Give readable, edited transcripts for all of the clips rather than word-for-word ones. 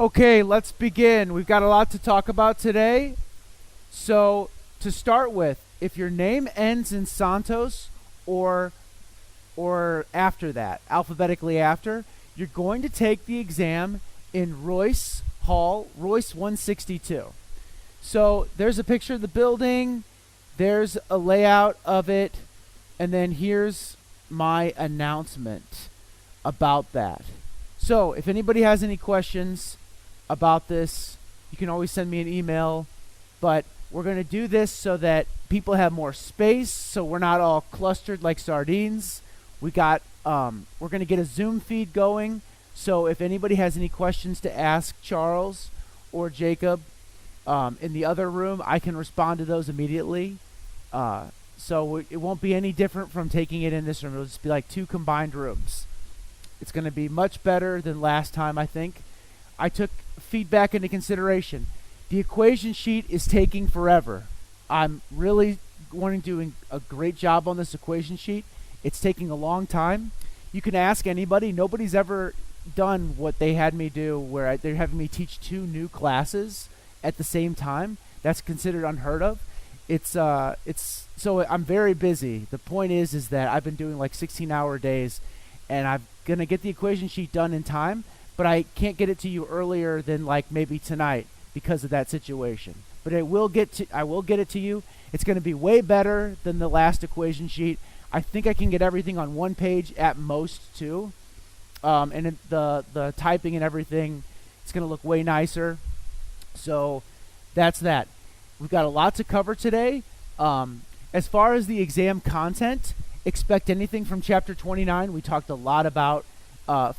Okay, let's begin. We've got a lot to talk about today. So, to start with, if your name ends in Santos or after that, alphabetically after, you're going to take the exam in Royce Hall, Royce 162. So, there's a picture of the building, there's a layout of it, and then here's my announcement about that. So, if anybody has any questions about this, you can always send me an email, but we're going to do this so that people have more space, so we're not all clustered like sardines. We're going to get a Zoom feed going, so if anybody has any questions to ask Charles or Jacob in the other room, I can respond to those immediately. So it won't be any different from taking it in this room. It'll just be like two combined rooms. It's going to be much better than last time, I think. I took feedback into consideration. The equation sheet is taking forever. I'm really wanting to do a great job on this equation sheet. It's taking a long time. You can ask anybody. Nobody's ever done what they had me do, where they're having me teach two new classes at the same time. That's considered unheard of. So I'm very busy. The point is that I've been doing like 16-hour days, and I'm gonna get the equation sheet done in time, but I can't get it to you earlier than like maybe tonight because of that situation. But I will get it to you. It's going to be way better than the last equation sheet. I think I can get everything on one page at most too. And the typing and everything, it's going to look way nicer. So that's that. We've got a lot to cover today. As far as the exam content, expect anything from chapter 29. We talked a lot about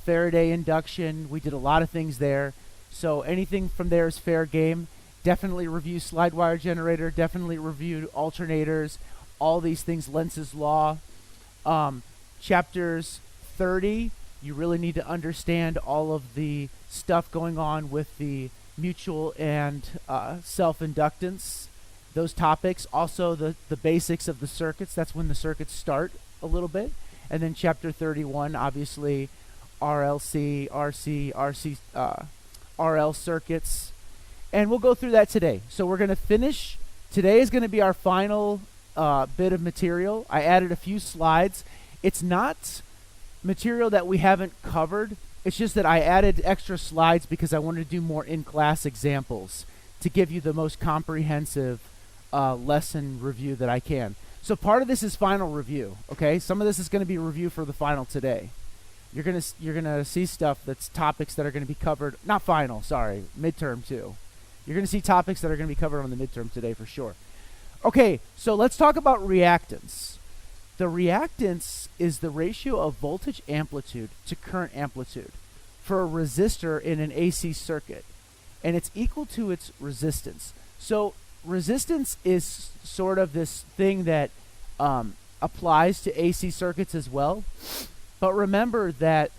Faraday induction. We did a lot of things there. So anything from there is fair game. Definitely review slide wire generator. Definitely review alternators. All these things, Lenz's law. Chapters 30, you really need to understand all of the stuff going on with the mutual and self-inductance. Those topics. Also the basics of the circuits. That's when the circuits start a little bit. And then chapter 31, obviously, RLC, RC, RL circuits. And we'll go through that today. So we're going to finish. Today is going to be our final bit of material. I added a few slides. It's not material that we haven't covered. It's just that I added extra slides because I wanted to do more in-class examples to give you the most comprehensive lesson review that I can. So part of this is final review, okay? Some of this is going to be review for the final today. You're gonna see stuff that's topics that are going to be covered, not final, sorry, midterm too. You're going to see topics that are going to be covered on the midterm today for sure. Okay, so let's talk about reactance. The reactance is the ratio of voltage amplitude to current amplitude for a resistor in an AC circuit, and it's equal to its resistance. So resistance is sort of this thing that applies to AC circuits as well. But remember that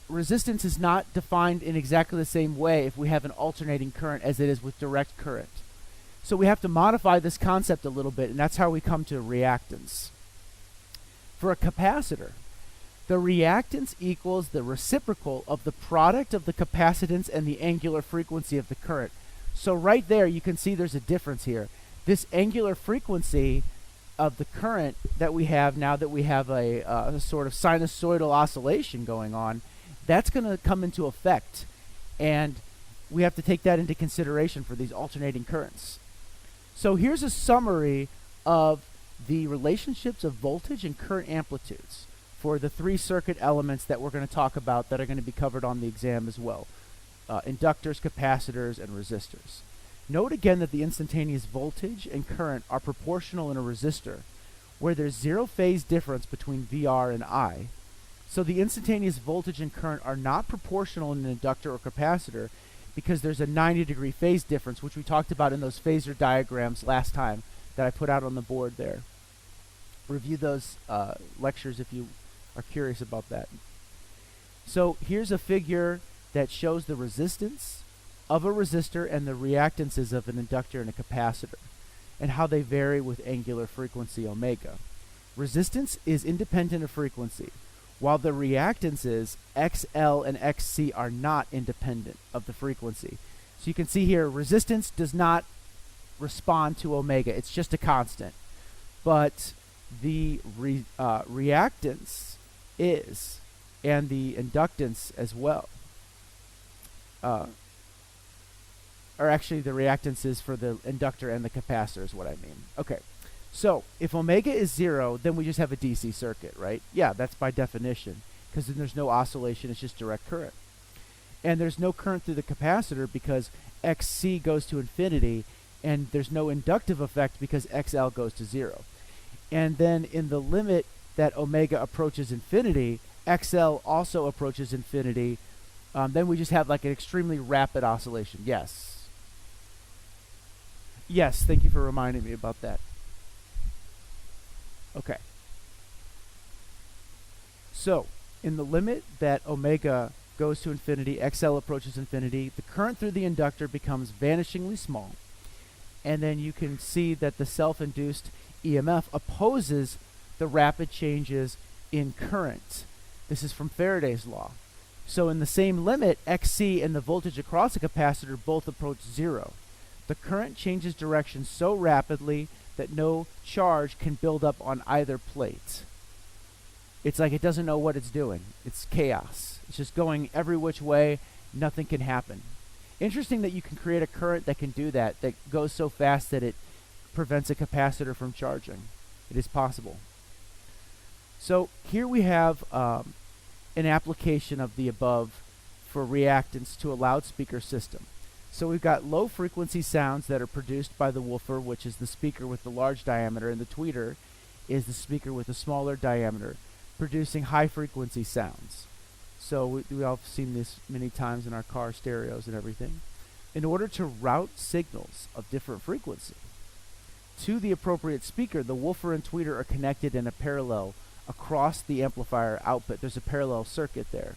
resistance is not defined in exactly the same way if we have an alternating current as it is with direct current. So we have to modify this concept a little bit, and that's how we come to reactance. For a capacitor, the reactance equals the reciprocal of the product of the capacitance and the angular frequency of the current. So right there, you can see there's a difference here. This angular frequency of the current that we have now that we have a sort of sinusoidal oscillation going on, that's going to come into effect. And we have to take that into consideration for these alternating currents. So here's a summary of the relationships of voltage and current amplitudes for the three circuit elements that we're going to talk about that are going to be covered on the exam as well. Inductors, capacitors, and resistors. Note again that the instantaneous voltage and current are proportional in a resistor, where there's zero phase difference between VR and I. So the instantaneous voltage and current are not proportional in an inductor or capacitor because there's a 90-degree phase difference, which we talked about in those phasor diagrams last time that I put out on the board there. Review those lectures if you are curious about that. So here's a figure that shows the resistance of a resistor and the reactances of an inductor and a capacitor, and how they vary with angular frequency omega. Resistance is independent of frequency. while the reactances XL and XC are not independent of the frequency. So you can see here, resistance does not respond to omega. It's just a constant. But the reactance is, and the inductance as well. Or actually, the reactance is for the inductor and the capacitor is what I mean. Okay, so if omega is 0, then we just have a DC circuit, right? Yeah, that's by definition, because then there's no oscillation, it's just direct current. And there's no current through the capacitor because XC goes to infinity, and there's no inductive effect because XL goes to 0. And then in the limit that omega approaches infinity, XL also approaches infinity. Then we just have like an extremely rapid oscillation. Yes. Yes, thank you for reminding me about that. Okay. So, in the limit that omega goes to infinity, XL approaches infinity, the current through the inductor becomes vanishingly small. And then you can see that the self-induced EMF opposes the rapid changes in current. This is from Faraday's law. So in the same limit, XC and the voltage across the capacitor both approach 0. The current changes direction so rapidly that no charge can build up on either plate. It's like it doesn't know what it's doing. It's chaos. It's just going every which way. Nothing can happen. Interesting that you can create a current that can do that goes so fast that it prevents a capacitor from charging. It is possible. So here we have an application of the above for reactance to a loudspeaker system. So we've got low frequency sounds that are produced by the woofer, which is the speaker with the large diameter, and the tweeter is the speaker with the smaller diameter, producing high frequency sounds. So we all have seen this many times in our car stereos and everything. In order to route signals of different frequency to the appropriate speaker, the woofer and tweeter are connected in a parallel across the amplifier output. There's a parallel circuit there.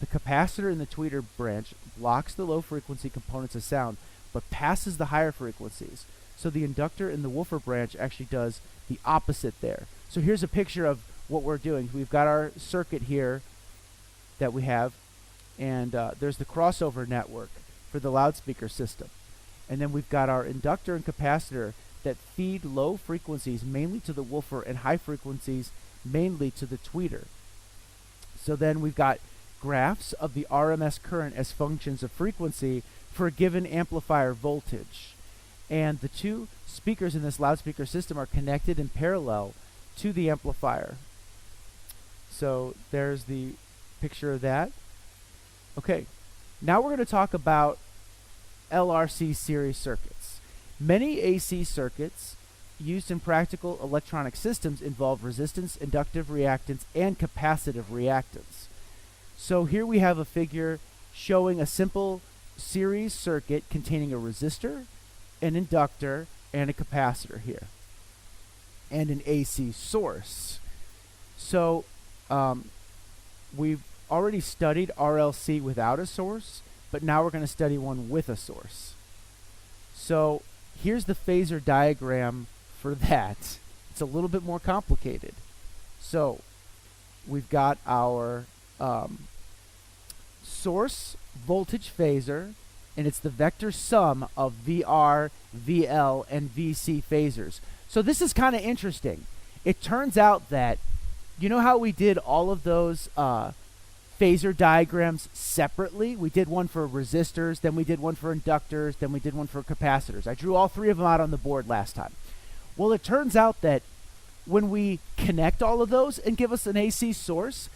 The capacitor in the tweeter branch blocks the low frequency components of sound, but passes the higher frequencies. So the inductor in the woofer branch actually does the opposite there. So here's a picture of what we're doing. We've got our circuit here that we have, and there's the crossover network for the loudspeaker system. And then we've got our inductor and capacitor that feed low frequencies mainly to the woofer and high frequencies mainly to the tweeter. So then we've got graphs of the RMS current as functions of frequency for a given amplifier voltage. And the two speakers in this loudspeaker system are connected in parallel to the amplifier. So there's the picture of that. Okay, now we're going to talk about LRC series circuits. Many AC circuits used in practical electronic systems involve resistance, inductive reactance, and capacitive reactance. So here we have a figure showing a simple series circuit containing a resistor, an inductor, and a capacitor here, and an AC source. So we've already studied RLC without a source, but now we're going to study one with a source. So here's the phasor diagram for that. It's a little bit more complicated. So we've got our source voltage phasor, and it's the vector sum of VR, VL, and VC phasors. So this is kind of interesting. It turns out that, you know how we did all of those phasor diagrams separately? We did one for resistors, then we did one for inductors, then we did one for capacitors. I drew all three of them out on the board last time. Well, it turns out that when we connect all of those and give us an AC source,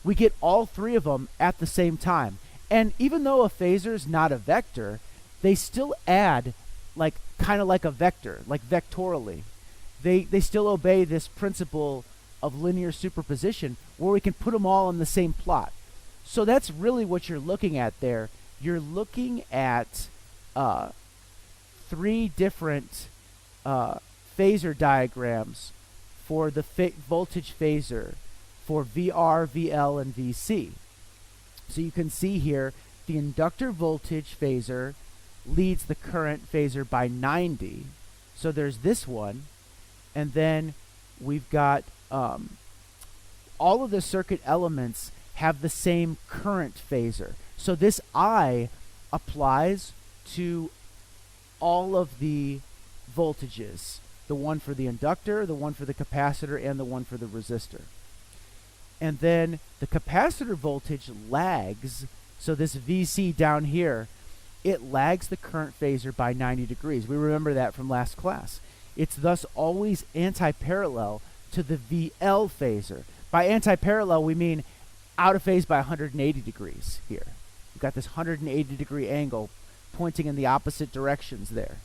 we get all three of them at the same time. And even though a phasor is not a vector, they still add like kind of like a vector, like vectorially. They still obey this principle of linear superposition where we can put them all on the same plot. So that's really what you're looking at there. You're looking at three different phasor diagrams for the voltage phasor for VR, VL, and VC. So you can see here the inductor voltage phasor leads the current phasor by 90. So there's this one, and then we've got all of the circuit elements have the same current phasor. So this I applies to all of the voltages, the one for the inductor, the one for the capacitor, and the one for the resistor. And then the capacitor voltage lags, so this VC down here, it lags the current phasor by 90 degrees. We remember that from last class. It's thus always anti-parallel to the VL phasor. By anti-parallel, we mean out of phase by 180 degrees here. We've got this 180 degree angle pointing in the opposite directions there.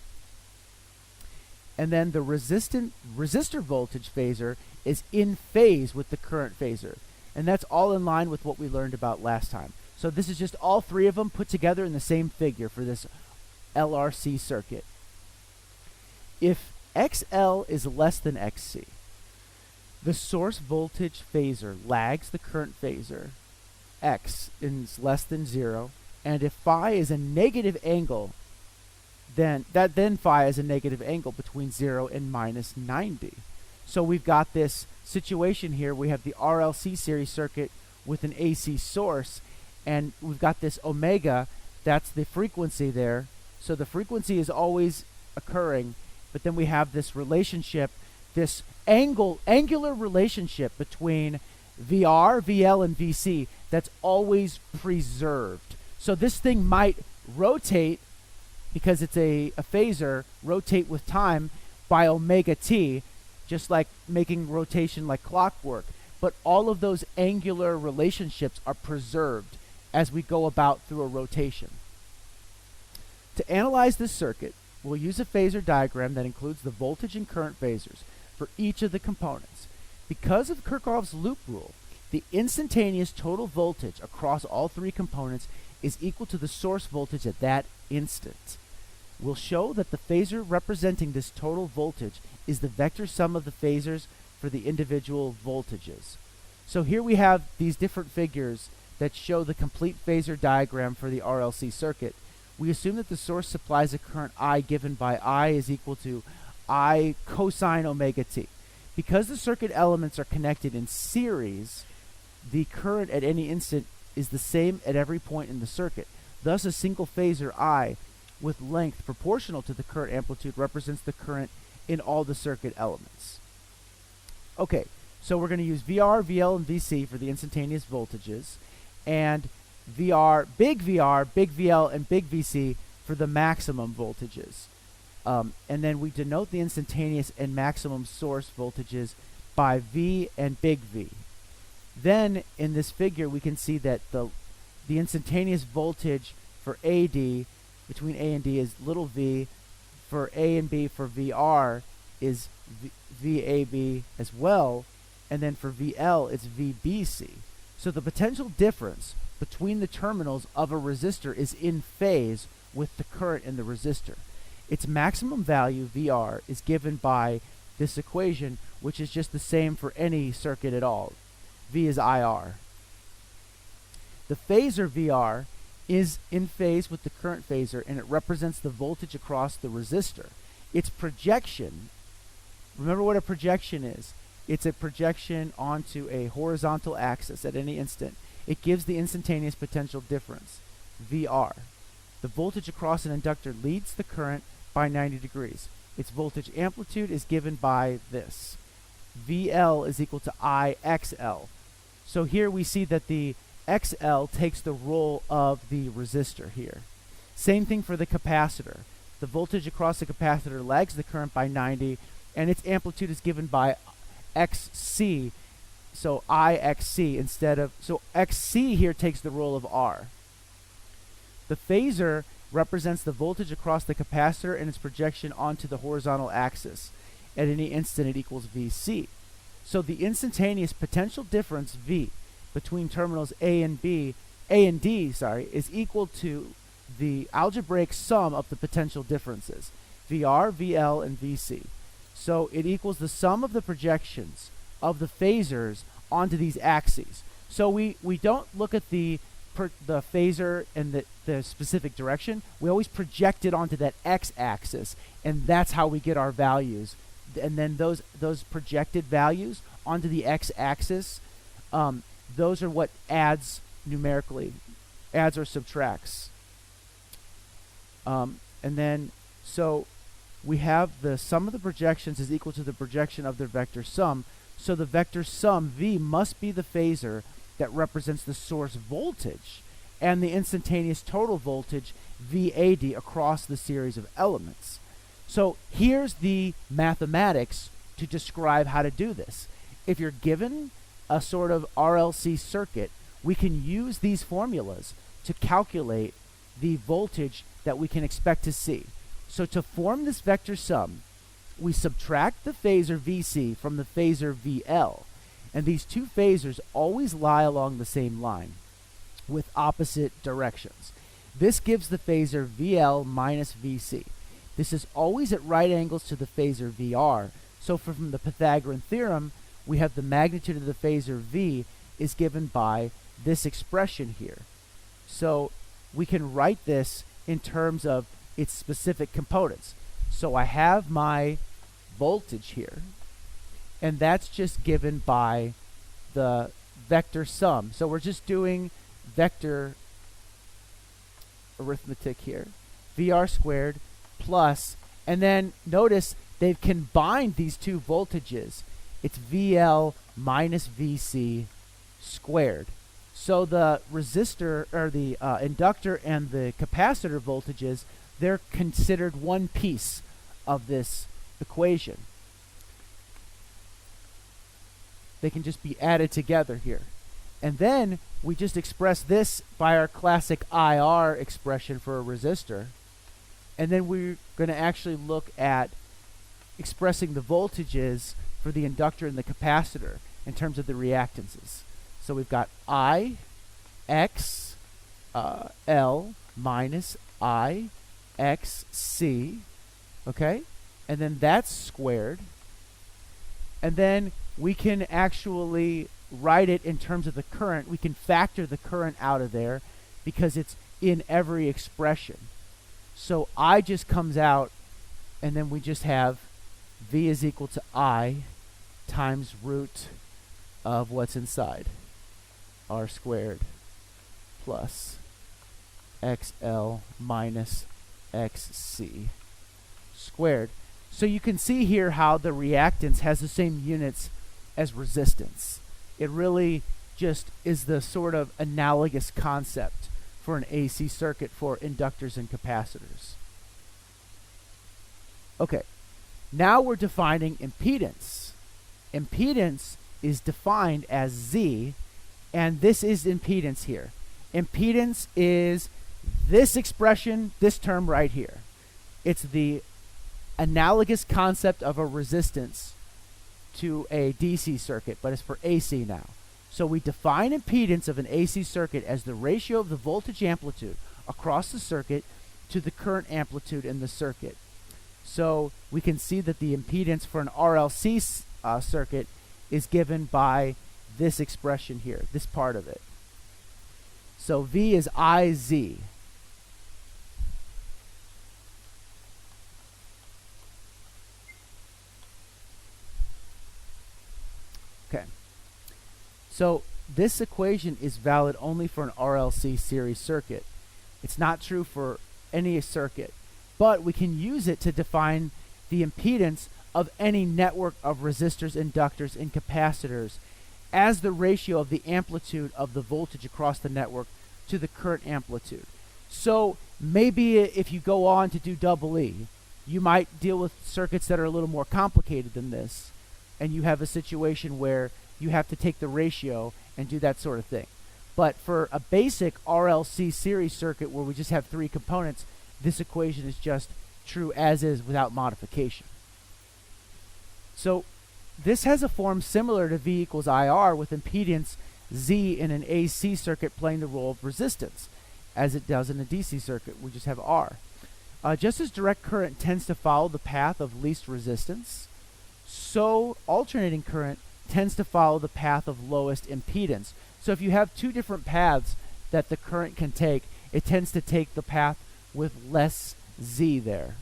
And then the resistor voltage phasor is in phase with the current phasor. And that's all in line with what we learned about last time. So this is just all three of them put together in the same figure for this LRC circuit. If XL is less than XC, the source voltage phasor lags the current phasor. X is less than 0. And if phi is a negative angle, then phi is a negative angle between 0 and minus 90. So we've got this situation here. We have the RLC series circuit with an AC source, and we've got this omega. That's the frequency there. So the frequency is always occurring, but then we have this relationship, this angular relationship between VR, VL, and VC that's always preserved. So this thing might rotate, because it's a phasor, rotate with time by omega t, just like making rotation like clockwork. But all of those angular relationships are preserved as we go about through a rotation. To analyze this circuit, we'll use a phasor diagram that includes the voltage and current phasors for each of the components. Because of Kirchhoff's loop rule, the instantaneous total voltage across all three components is equal to the source voltage at that instant. We'll show that the phasor representing this total voltage is the vector sum of the phasors for the individual voltages. So here we have these different figures that show the complete phasor diagram for the RLC circuit. We assume that the source supplies a current I given by I is equal to I cosine omega t. Because the circuit elements are connected in series, the current at any instant is the same at every point in the circuit. Thus, a single phasor I with length proportional to the current amplitude represents the current in all the circuit elements. Okay, so we're going to use VR, VL, and VC for the instantaneous voltages, and big VL, and big VC for the maximum voltages. And then we denote the instantaneous and maximum source voltages by V and big V. Then in this figure we can see that the instantaneous voltage for AD between A and D is little v, for A and B for VR is VAB as well, and then for VL it's VBC. So the potential difference between the terminals of a resistor is in phase with the current in the resistor. Its maximum value, VR, is given by this equation, which is just the same for any circuit at all. V is IR. The phasor VR is in phase with the current phasor, and it represents the voltage across the resistor. Its projection, remember what a projection is. It's a projection onto a horizontal axis at any instant. It gives the instantaneous potential difference, VR. The voltage across an inductor leads the current by 90 degrees. Its voltage amplitude is given by this. VL is equal to IXL. So here we see that the XL takes the role of the resistor here. Same thing for the capacitor. The voltage across the capacitor lags the current by 90, and its amplitude is given by XC. So IXC instead of, so XC here takes the role of R. The phasor represents the voltage across the capacitor and its projection onto the horizontal axis. At any instant it equals VC. So the instantaneous potential difference V between terminals A and D, is equal to the algebraic sum of the potential differences, VR, VL, and VC. So it equals the sum of the projections of the phasors onto these axes. So we don't look at the phasor and the specific direction. We always project it onto that x-axis, and that's how we get our values. And then those projected values onto the x-axis those are what adds numerically, adds or subtracts. And then, so we have the sum of the projections is equal to the projection of their vector sum. So the vector sum V must be the phasor that represents the source voltage and the instantaneous total voltage VAD across the series of elements. So here's the mathematics to describe how to do this. If you're given a sort of RLC circuit, we can use these formulas to calculate the voltage that we can expect to see. So to form this vector sum, we subtract the phasor VC from the phasor VL, and these two phasors always lie along the same line with opposite directions. This gives the phasor VL minus VC. This is always at right angles to the phasor VR. So from the Pythagorean theorem, we have the magnitude of the phasor V is given by this expression here. So we can write this in terms of its specific components. So I have my voltage here, and that's just given by the vector sum. So we're just doing vector arithmetic here. VR squared plus, and then notice they've combined these two voltages. It's VL minus VC squared. So the resistor, or the inductor and the capacitor voltages, they're considered one piece of this equation. They can just be added together here. And then we just express this by our classic IR expression for a resistor. And then we're going to actually look at expressing the voltages for the inductor and the capacitor in terms of the reactances. So we've got I X L minus I X C, okay? And then that's squared. And then we can actually write it in terms of the current. We can factor the current out of there because it's in every expression. So I just comes out, and then we just have V is equal to I times root of what's inside, R squared plus XL minus XC squared. So you can see here how the reactance has the same units as resistance. It really just is the sort of analogous concept for an AC circuit for inductors and capacitors. Okay, now we're defining impedance. Impedance is defined as Z, and this is impedance here. Impedance is this expression, this term right here. It's the analogous concept of a resistance to a DC circuit, but it's for AC now. So we define impedance of an AC circuit as the ratio of the voltage amplitude across the circuit to the current amplitude in the circuit. So we can see that the impedance for an RLC circuit is given by this expression here, this part of it. So V is IZ. Okay. So this equation is valid only for an RLC series circuit. It's not true for any circuit, but we can use it to define the impedance of any network of resistors, inductors, and capacitors as the ratio of the amplitude of the voltage across the network to the current amplitude. So maybe if you go on to do double E, you might deal with circuits that are a little more complicated than this, and you have a situation where you have to take the ratio and do that sort of thing. But for a basic RLC series circuit where we just have three components, this equation is just true as is without modification. So this has a form similar to V equals IR, with impedance Z in an AC circuit playing the role of resistance, as it does in a DC circuit. We just have R. Just as direct current tends to follow the path of least resistance, so alternating current tends to follow the path of lowest impedance. So if you have two different paths that the current can take, it tends to take the path with less Z there.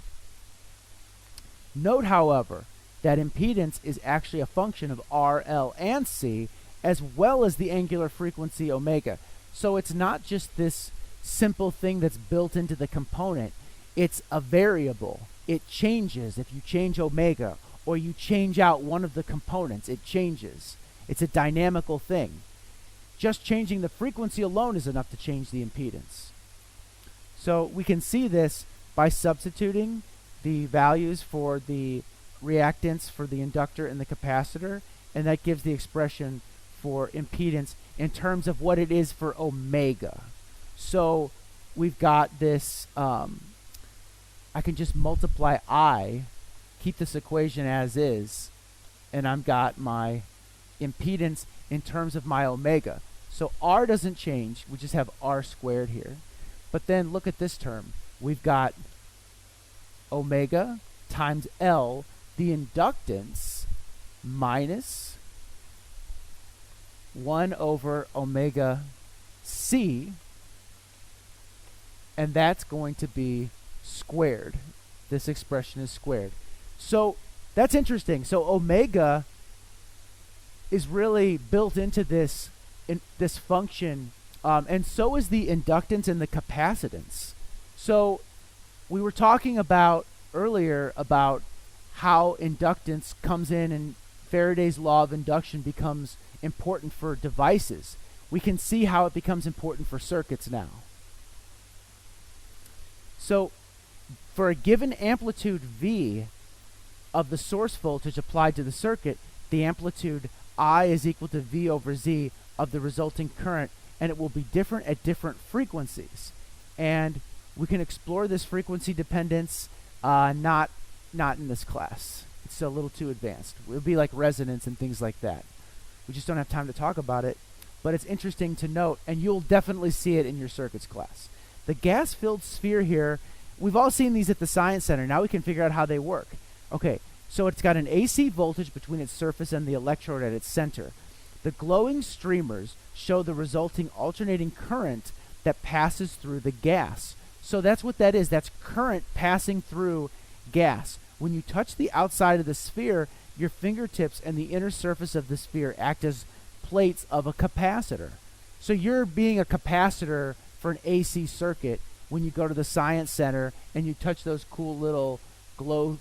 Note, however, that impedance is actually a function of R, L, and C, as well as the angular frequency omega. So it's not just this simple thing that's built into the component. It's a variable. It changes if you change omega or you change out one of the components. It changes. It's a dynamical thing. Just changing the frequency alone is enough to change the impedance. So we can see this by substituting the values for the reactance for the inductor and the capacitor, and that gives the expression for impedance in terms of what it is for omega. So we've got this, I can just multiply I, keep this equation as is, and I've got my impedance in terms of my omega. So R doesn't change, we just have R squared here. But then look at this term. We've got omega times L, the inductance, minus 1 over omega C, and that's going to be squared. This expression is squared. So that's interesting. So omega is really built into this function, and so is the inductance and the capacitance. So we were talking about earlier about how inductance comes in and Faraday's law of induction becomes important for devices. We can see how it becomes important for circuits now. So for a given amplitude V of the source voltage applied to the circuit, the amplitude I is equal to V over Z of the resulting current, and it will be different at different frequencies. And we can explore this frequency dependence, not in this class. It's a little too advanced. It would be like resonance and things like that. We just don't have time to talk about it, but it's interesting to note, and you'll definitely see it in your circuits class. The gas-filled sphere here, we've all seen these at the Science Center. Now we can figure out how they work. Okay, so it's got an AC voltage between its surface and the electrode at its center. The glowing streamers show the resulting alternating current that passes through the gas. So that's what that is. That's current passing through gas. When you touch the outside of the sphere, your fingertips and the inner surface of the sphere act as plates of a capacitor. So you're being a capacitor for an AC circuit when you go to the Science Center and you touch those cool little glow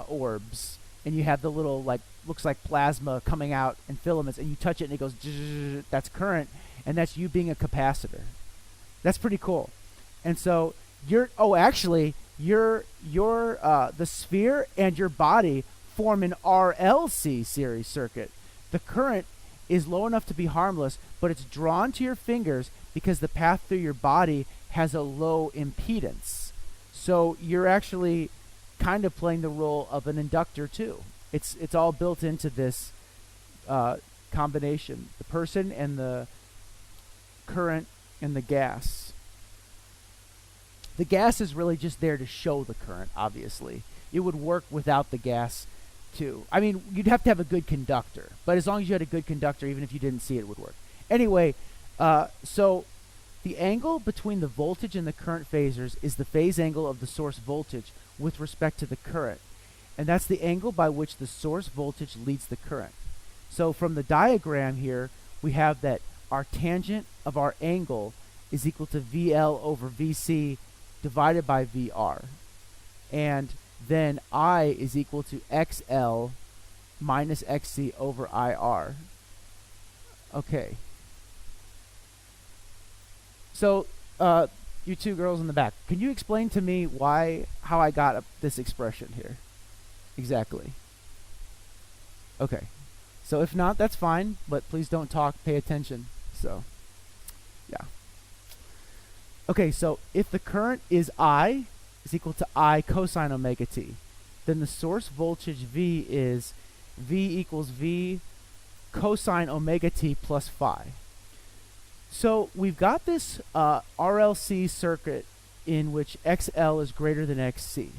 orbs, and you have the little, like, looks like plasma coming out and filaments, and you touch it and it goes zzz, that's current, and that's you being a capacitor. That's pretty cool. And so the sphere and your body form an RLC series circuit. The current is low enough to be harmless, but it's drawn to your fingers because the path through your body has a low impedance. So you're actually kind of playing the role of an inductor too. It's all built into this combination, the person and the current and the gas. The gas is really just there to show the current, obviously. It would work without the gas too. I mean, you'd have to have a good conductor, but as long as you had a good conductor, even if you didn't see it, it would work. Anyway, so the angle between the voltage and the current phasors is the phase angle of the source voltage with respect to the current. And that's the angle by which the source voltage leads the current. So from the diagram here, we have that our tangent of our angle is equal to VL over VC divided by VR. And then I is equal to XL minus XC over IR. Okay. So, you two girls in the back, can you explain to me how I got this expression here? Exactly. Okay. So if not, that's fine, but please don't talk, pay attention. So, yeah. Okay, so if the current is I is equal to I cosine omega t, then the source voltage V is V equals V cosine omega t plus phi. So we've got this RLC circuit in which XL is greater than XC.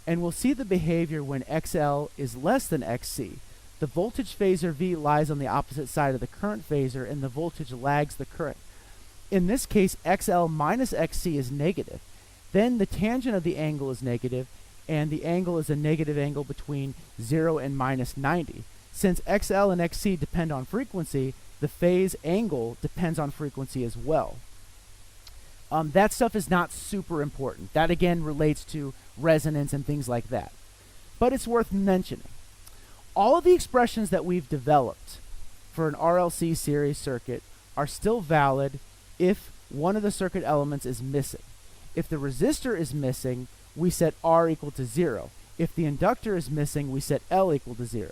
And we'll see the behavior when XL is less than XC. The voltage phasor V lies on the opposite side of the current phasor, and the voltage lags the current. In this case, XL minus XC is negative. Then the tangent of the angle is negative, and the angle is a negative angle between 0 and minus 90. since XL and XC depend on frequency, the phase angle depends on frequency as well. That stuff is not super important. That again relates to resonance and things like that. But it's worth mentioning. All of the expressions that we've developed for an RLC series circuit are still valid if one of the circuit elements is missing. If the resistor is missing, we set R equal to 0. If the inductor is missing, we set L equal to 0.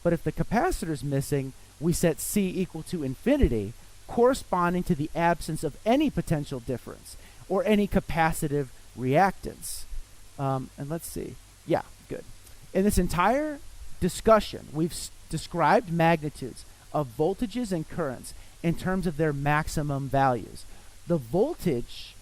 But if the capacitor is missing, we set C equal to infinity, corresponding to the absence of any potential difference or any capacitive reactance. And let's see. Yeah, good. In this entire discussion, we've described magnitudes of voltages and currents in terms of their maximum values. The voltage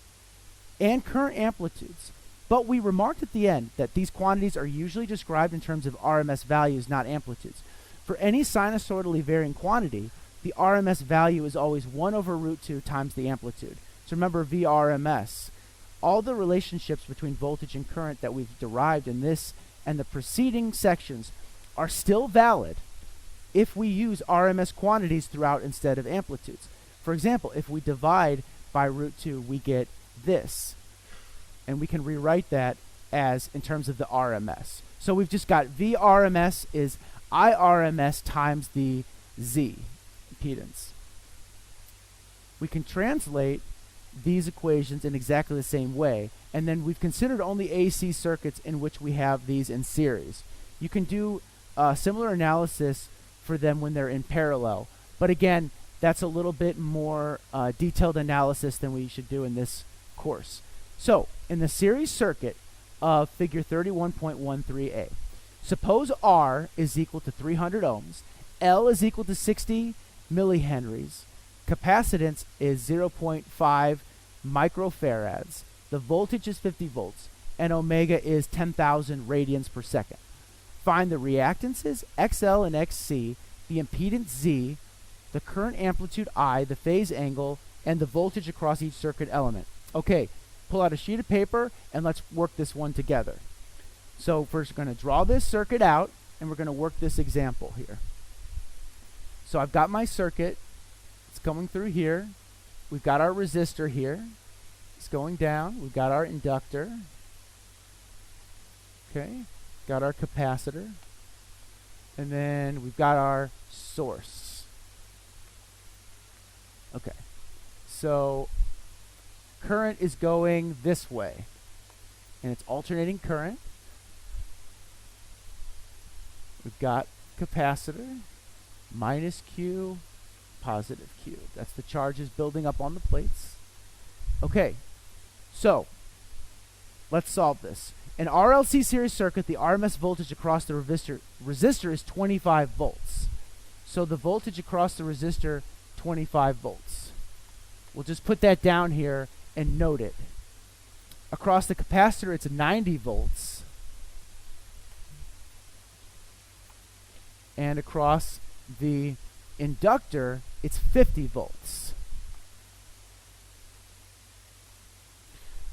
and current amplitudes, but we remarked at the end that these quantities are usually described in terms of RMS values, not amplitudes. For any sinusoidally varying quantity, the RMS value is always 1 over root 2 times the amplitude. So remember VRMS. All the relationships between voltage and current that we've derived in this and the preceding sections are still valid if we use RMS quantities throughout instead of amplitudes. For example, if we divide by root 2, we get this. And we can rewrite that as in terms of the RMS. So we've just got VRMS is IRMS times the Z impedance. We can translate these equations in exactly the same way, and then we've considered only AC circuits in which we have these in series. You can do similar analysis for them when they're in parallel, but again, that's a little bit more detailed analysis than we should do in this course. So, in the series circuit of figure 31.13a, suppose R is equal to 300 ohms, L is equal to 60 millihenries, capacitance is 0.5 microfarads, the voltage is 50 volts, and omega is 10,000 radians per second. Find the reactances XL and XC, the impedance Z, the current amplitude I, the phase angle, and the voltage across each circuit element. Okay, pull out a sheet of paper and let's work this one together. So first we're going to draw this circuit out and we're going to work this example here. So I've got my circuit. It's going through here. We've got our resistor here. It's going down. We've got our inductor. Okay, got our capacitor. And then we've got our source. Okay, so current is going this way. And it's alternating current. We've got capacitor, minus Q, positive Q. That's the charges building up on the plates. Okay, so let's solve this. In RLC series circuit, the RMS voltage across the resistor is 25 volts. So the voltage across the resistor, 25 volts. We'll just put that down here and note it. Across the capacitor, it's 90 volts. And across the inductor, it's 50 volts.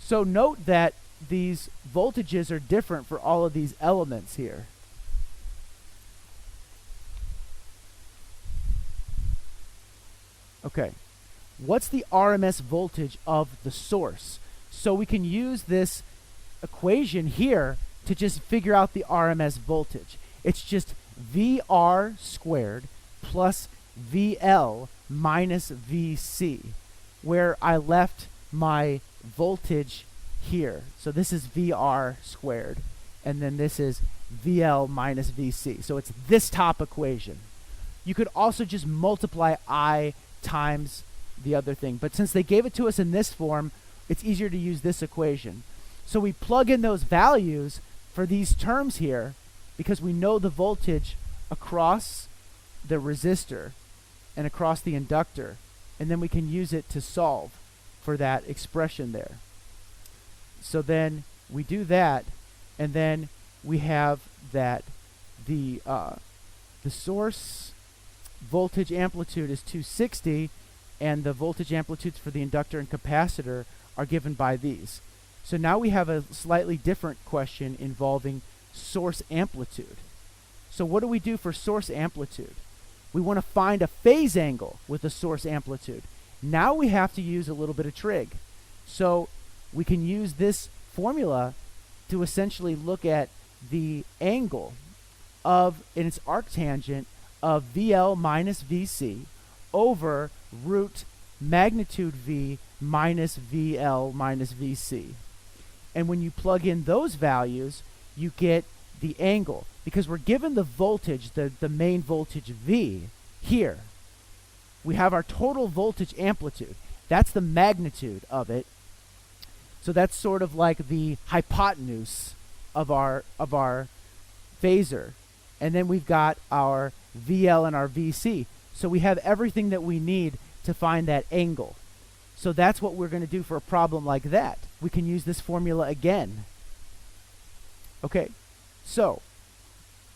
So note that these voltages are different for all of these elements here. Okay, what's the RMS voltage of the source? So we can use this equation here to just figure out the RMS voltage. It's just VR squared plus VL minus VC, where I left my voltage here. So this is VR squared, and then this is VL minus VC. So it's this top equation. You could also just multiply I times the other thing, but since they gave it to us in this form, it's easier to use this equation. So we plug in those values for these terms here because we know the voltage across the resistor and across the inductor, and then we can use it to solve for that expression there. So then we do that, and then we have that the source voltage amplitude is 260, and the voltage amplitudes for the inductor and capacitor are given by these. So now we have a slightly different question involving source amplitude. So what do we do for source amplitude? We want to find a phase angle with a source amplitude. Now we have to use a little bit of trig. So we can use this formula to essentially look at the angle of in its arctangent of VL minus VC over root magnitude V minus VL minus VC. And when you plug in those values, you get the angle. Because we're given the voltage, the main voltage V here. We have our total voltage amplitude. That's the magnitude of it. So that's sort of like the hypotenuse of our phasor. And then we've got our VL and our VC. So we have everything that we need to find that angle. So that's what we're going to do for a problem like that. We can use this formula again. Okay, so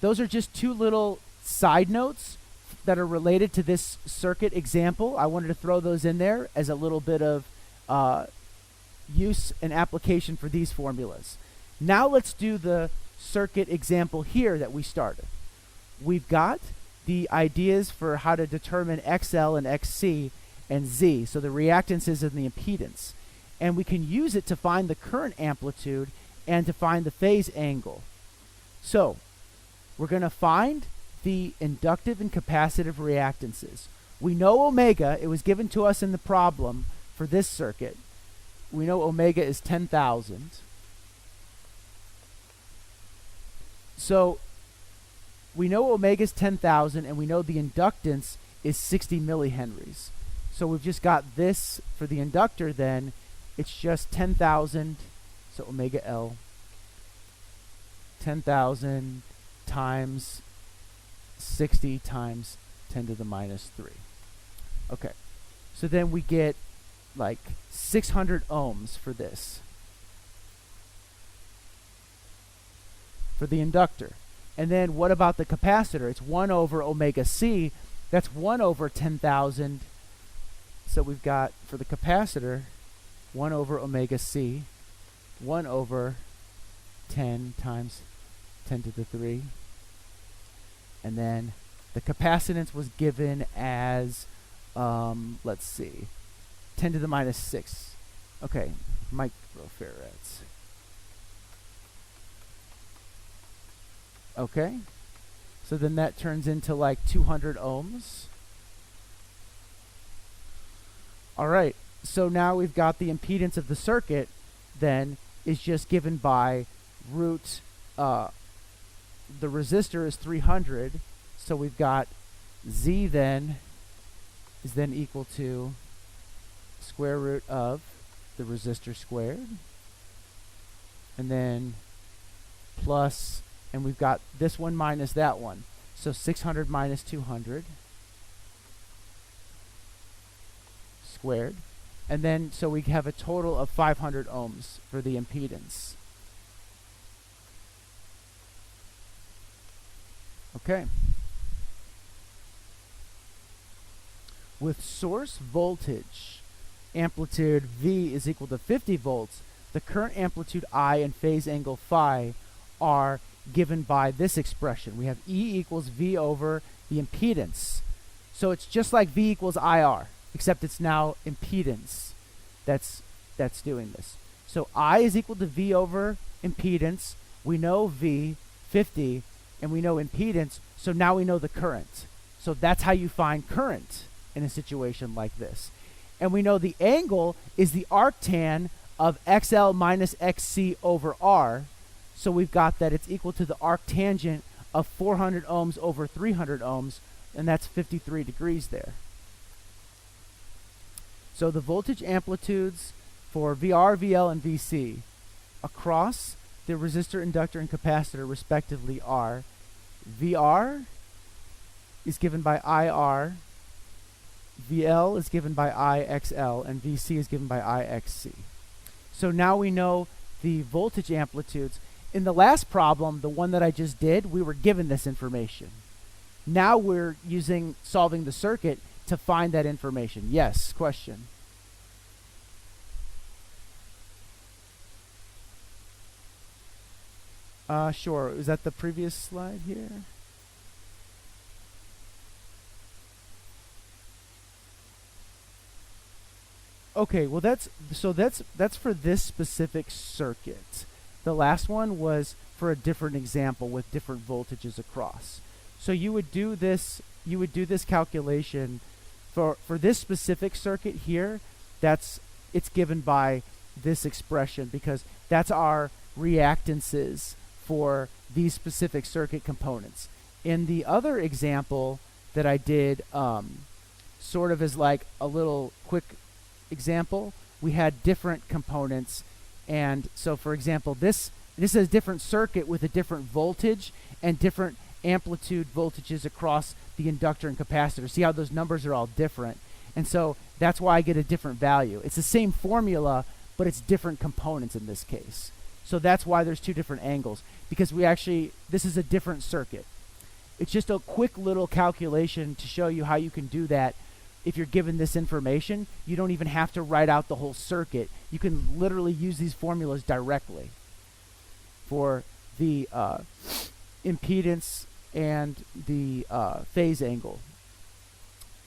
those are just two little side notes that are related to this circuit example. I wanted to throw those in there as a little bit of use and application for these formulas. Now let's do the circuit example here that we started. We've got the ideas for how to determine XL and XC and Z, so the reactances and the impedance. And we can use it to find the current amplitude and to find the phase angle. So we're going to find the inductive and capacitive reactances. We know omega, it was given to us in the problem for this circuit. We know omega is 10,000. So we know omega is 10,000 and we know the inductance is 60 millihenries. So we've just got this for the inductor then. It's just 10,000, so omega L, 10,000 times 60 times 10 to the minus 3. Okay, so then we get like 600 ohms for this, for the inductor. And then what about the capacitor? It's 1 over omega C. That's 1 over 10,000. So we've got, for the capacitor, 1 over omega C, 1 over 10 times 10 to the 3. And then the capacitance was given as, let's see, 10 to the minus 6. Okay, microfarads. Okay, so then that turns into like 200 ohms. All right, so now we've got the impedance of the circuit then is just given by root, the resistor is 300, so we've got Z then is then equal to square root of the resistor squared, and then plus, and we've got this one minus that one, so 600 minus 200 squared, and then so we have a total of 500 ohms for the impedance. Okay. With source voltage amplitude V is equal to 50 volts, the current amplitude I and phase angle phi are given by this expression. We have E equals V over the impedance. So it's just like V equals IR, except it's now impedance that's doing this. So I is equal to V over impedance. We know V, 50, and we know impedance, so now we know the current. So that's how you find current in a situation like this. And we know the angle is the arctan of XL minus XC over R. So we've got that it's equal to the arctangent of 400 ohms over 300 ohms, and that's 53 degrees there. So the voltage amplitudes for VR, VL, and VC across the resistor, inductor, and capacitor respectively are VR is given by IR, VL is given by IXL, and VC is given by IXC. So now we know the voltage amplitudes. In the last problem, the one that I just did, we were given this information. Now we're solving the circuit to find that information. Yes, question? Sure. Is that the previous slide here? Okay, well that's for this specific circuit. The last one was for a different example with different voltages across. So you would do this calculation for this specific circuit here. It's given by this expression because that's our reactances for these specific circuit components. In the other example that I did, sort of as like a little quick example, we had different components, and so for example this is a different circuit with a different voltage and different amplitude voltages across the inductor and capacitor. See how those numbers are all different, and so that's why I get a different value. It's the same formula, but it's different components in this case. So that's why there's two different angles, because this is a different circuit. It's just a quick little calculation to show you how you can do that. If you're given this information, you don't even have to write out the whole circuit. You can literally use these formulas directly for the impedance and the phase angle.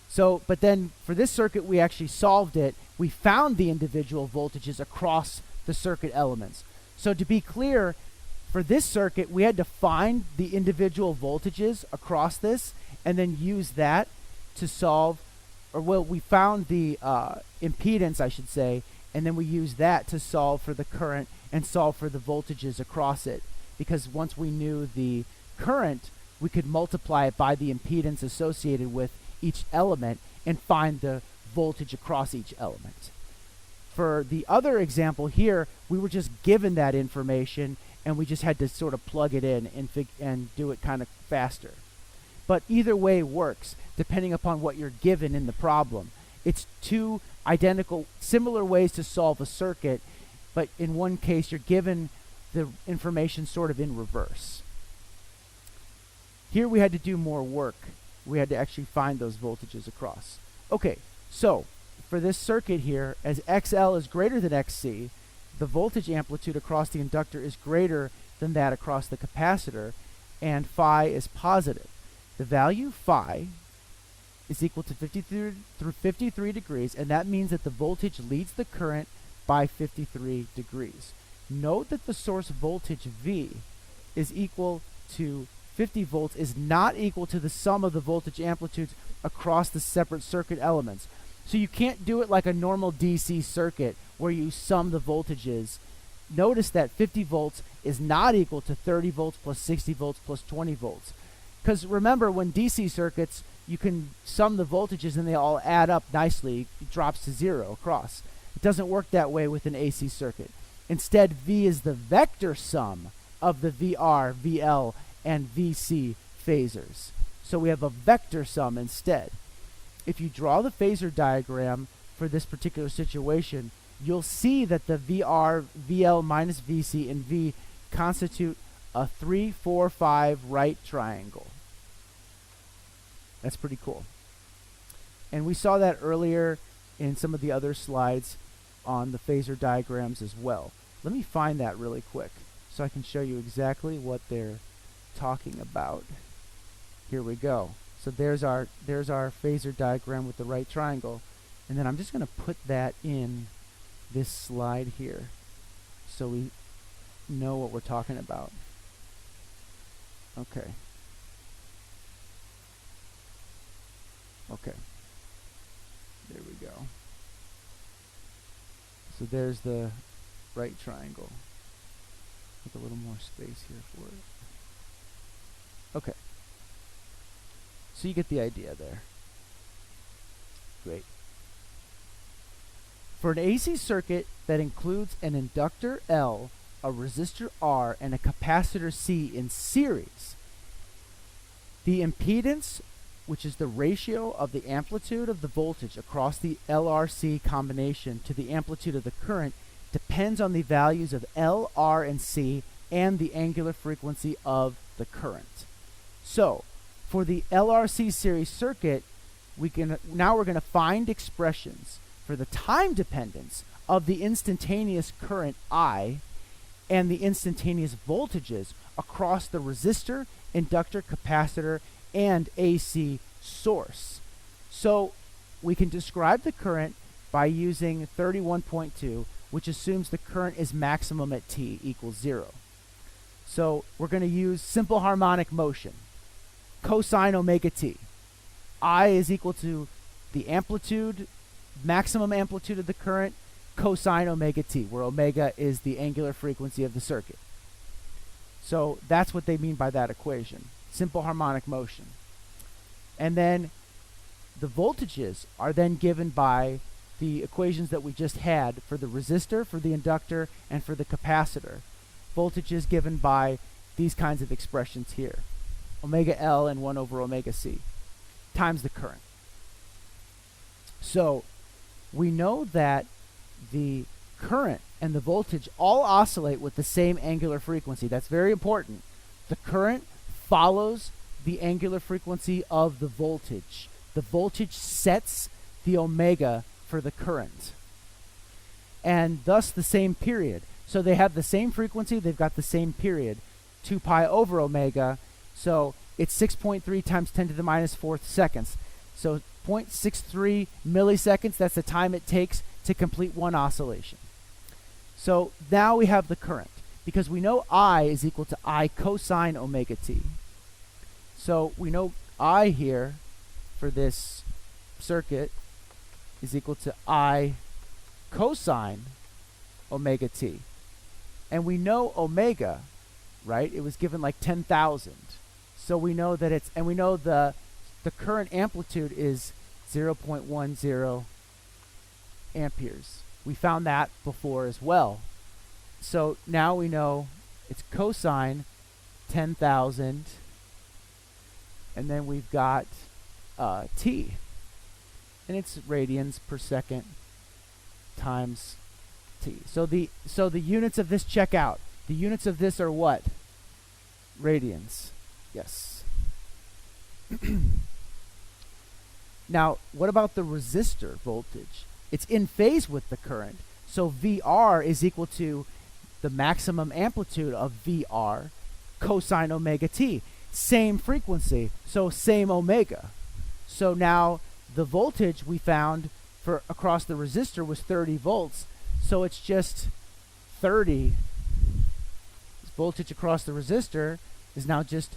So, but then for this circuit, we actually solved it. We found the individual voltages across the circuit elements. So to be clear, for this circuit, we had to find the individual voltages across this and then use that to solve, or well, we found the impedance, I should say, and then we used that to solve for the current and solve for the voltages across it. Because once we knew the current, we could multiply it by the impedance associated with each element and find the voltage across each element. For the other example here, we were just given that information and we just had to sort of plug it in and do it kind of faster. But either way works, depending upon what you're given in the problem. It's two identical, similar ways to solve a circuit, but in one case you're given the information sort of in reverse. Here we had to do more work. We had to actually find those voltages across. Okay, so for this circuit here, as XL is greater than XC, the voltage amplitude across the inductor is greater than that across the capacitor, and phi is positive. The value phi is equal to 53 degrees, and that means that the voltage leads the current by 53 degrees. Note that the source voltage V is equal to 50 volts is not equal to the sum of the voltage amplitudes across the separate circuit elements. So you can't do it like a normal DC circuit where you sum the voltages. Notice that 50 volts is not equal to 30 volts plus 60 volts plus 20 volts. Because remember, when DC circuits, you can sum the voltages and they all add up nicely. It drops to zero across. It doesn't work that way with an AC circuit. Instead, V is the vector sum of the VR, VL, and VC phasors. So we have a vector sum instead. If you draw the phasor diagram for this particular situation, you'll see that the VR, VL minus VC, and V constitute a 3, 4, 5 right triangle. That's pretty cool. And we saw that earlier in some of the other slides on the phasor diagrams as well. Let me find that really quick so I can show you exactly what they're talking about. Here we go. So there's our phasor diagram with the right triangle, and then I'm just going to put that in this slide here so we know what we're talking about. Okay. There we go. So there's the right triangle with a little more space here for it. Okay. So you get the idea there. Great. For an AC circuit that includes an inductor L, a resistor R, and a capacitor C in series, the impedance, which is the ratio of the amplitude of the voltage across the LRC combination to the amplitude of the current, depends on the values of L, R, and C and the angular frequency of the current. So, for the LRC series circuit, we're going to find expressions for the time dependence of the instantaneous current I and the instantaneous voltages across the resistor, inductor, capacitor, and AC source. So we can describe the current by using 31.2, which assumes the current is maximum at t equals 0. So we're going to use simple harmonic motion, cosine omega t. I is equal to the amplitude, maximum amplitude of the current, cosine omega t, where omega is the angular frequency of the circuit. So that's what they mean by that equation, simple harmonic motion. And then the voltages are then given by the equations that we just had for the resistor, for the inductor, and for the capacitor. Voltages given by these kinds of expressions here, omega L and 1 over omega C, times the current. So we know that the current and the voltage all oscillate with the same angular frequency. That's very important. The current follows the angular frequency of the voltage. The voltage sets the omega for the current, and thus the same period. So they have the same frequency, they've got the same period, 2 pi over omega. So it's 6.3 times 10 to the minus 4th seconds. So 0.63 milliseconds, that's the time it takes to complete one oscillation. So now we have the current, because we know I is equal to I cosine omega t. So we know I here for this circuit is equal to I cosine omega t. And we know omega, right? It was given like 10,000. So we know that it's, and we know the current amplitude is 0.10 amperes. We found that before as well. So now we know it's cosine 10,000, and then we've got t, and it's radians per second times t. So the units of this check out. The units of this are what? Radians. Yes. Now, what about the resistor voltage? It's in phase with the current. So VR is equal to the maximum amplitude of VR cosine omega t. Same frequency, so same omega. So now the voltage we found for across the resistor was 30 volts. So it's just 30. This voltage across the resistor is now just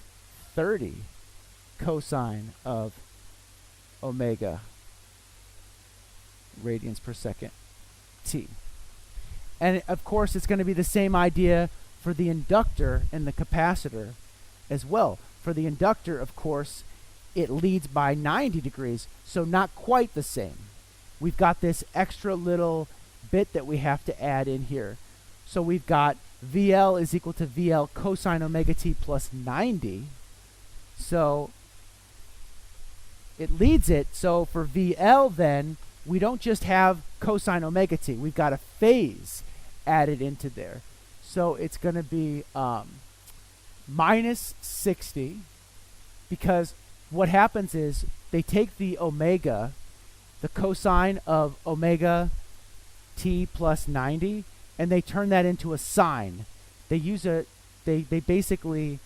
30 cosine of omega radians per second t. And of course it's going to be the same idea for the inductor and the capacitor as well. For the inductor, of course, it leads by 90 degrees, so not quite the same. We've got this extra little bit that we have to add in here. So we've got VL is equal to VL cosine omega t plus 90. So it leads it. So for VL then, we don't just have cosine omega t. We've got a phase added into there. So it's going to be minus 60, because what happens is they take the omega, the cosine of omega t plus 90, and they turn that into a sine. They use they basically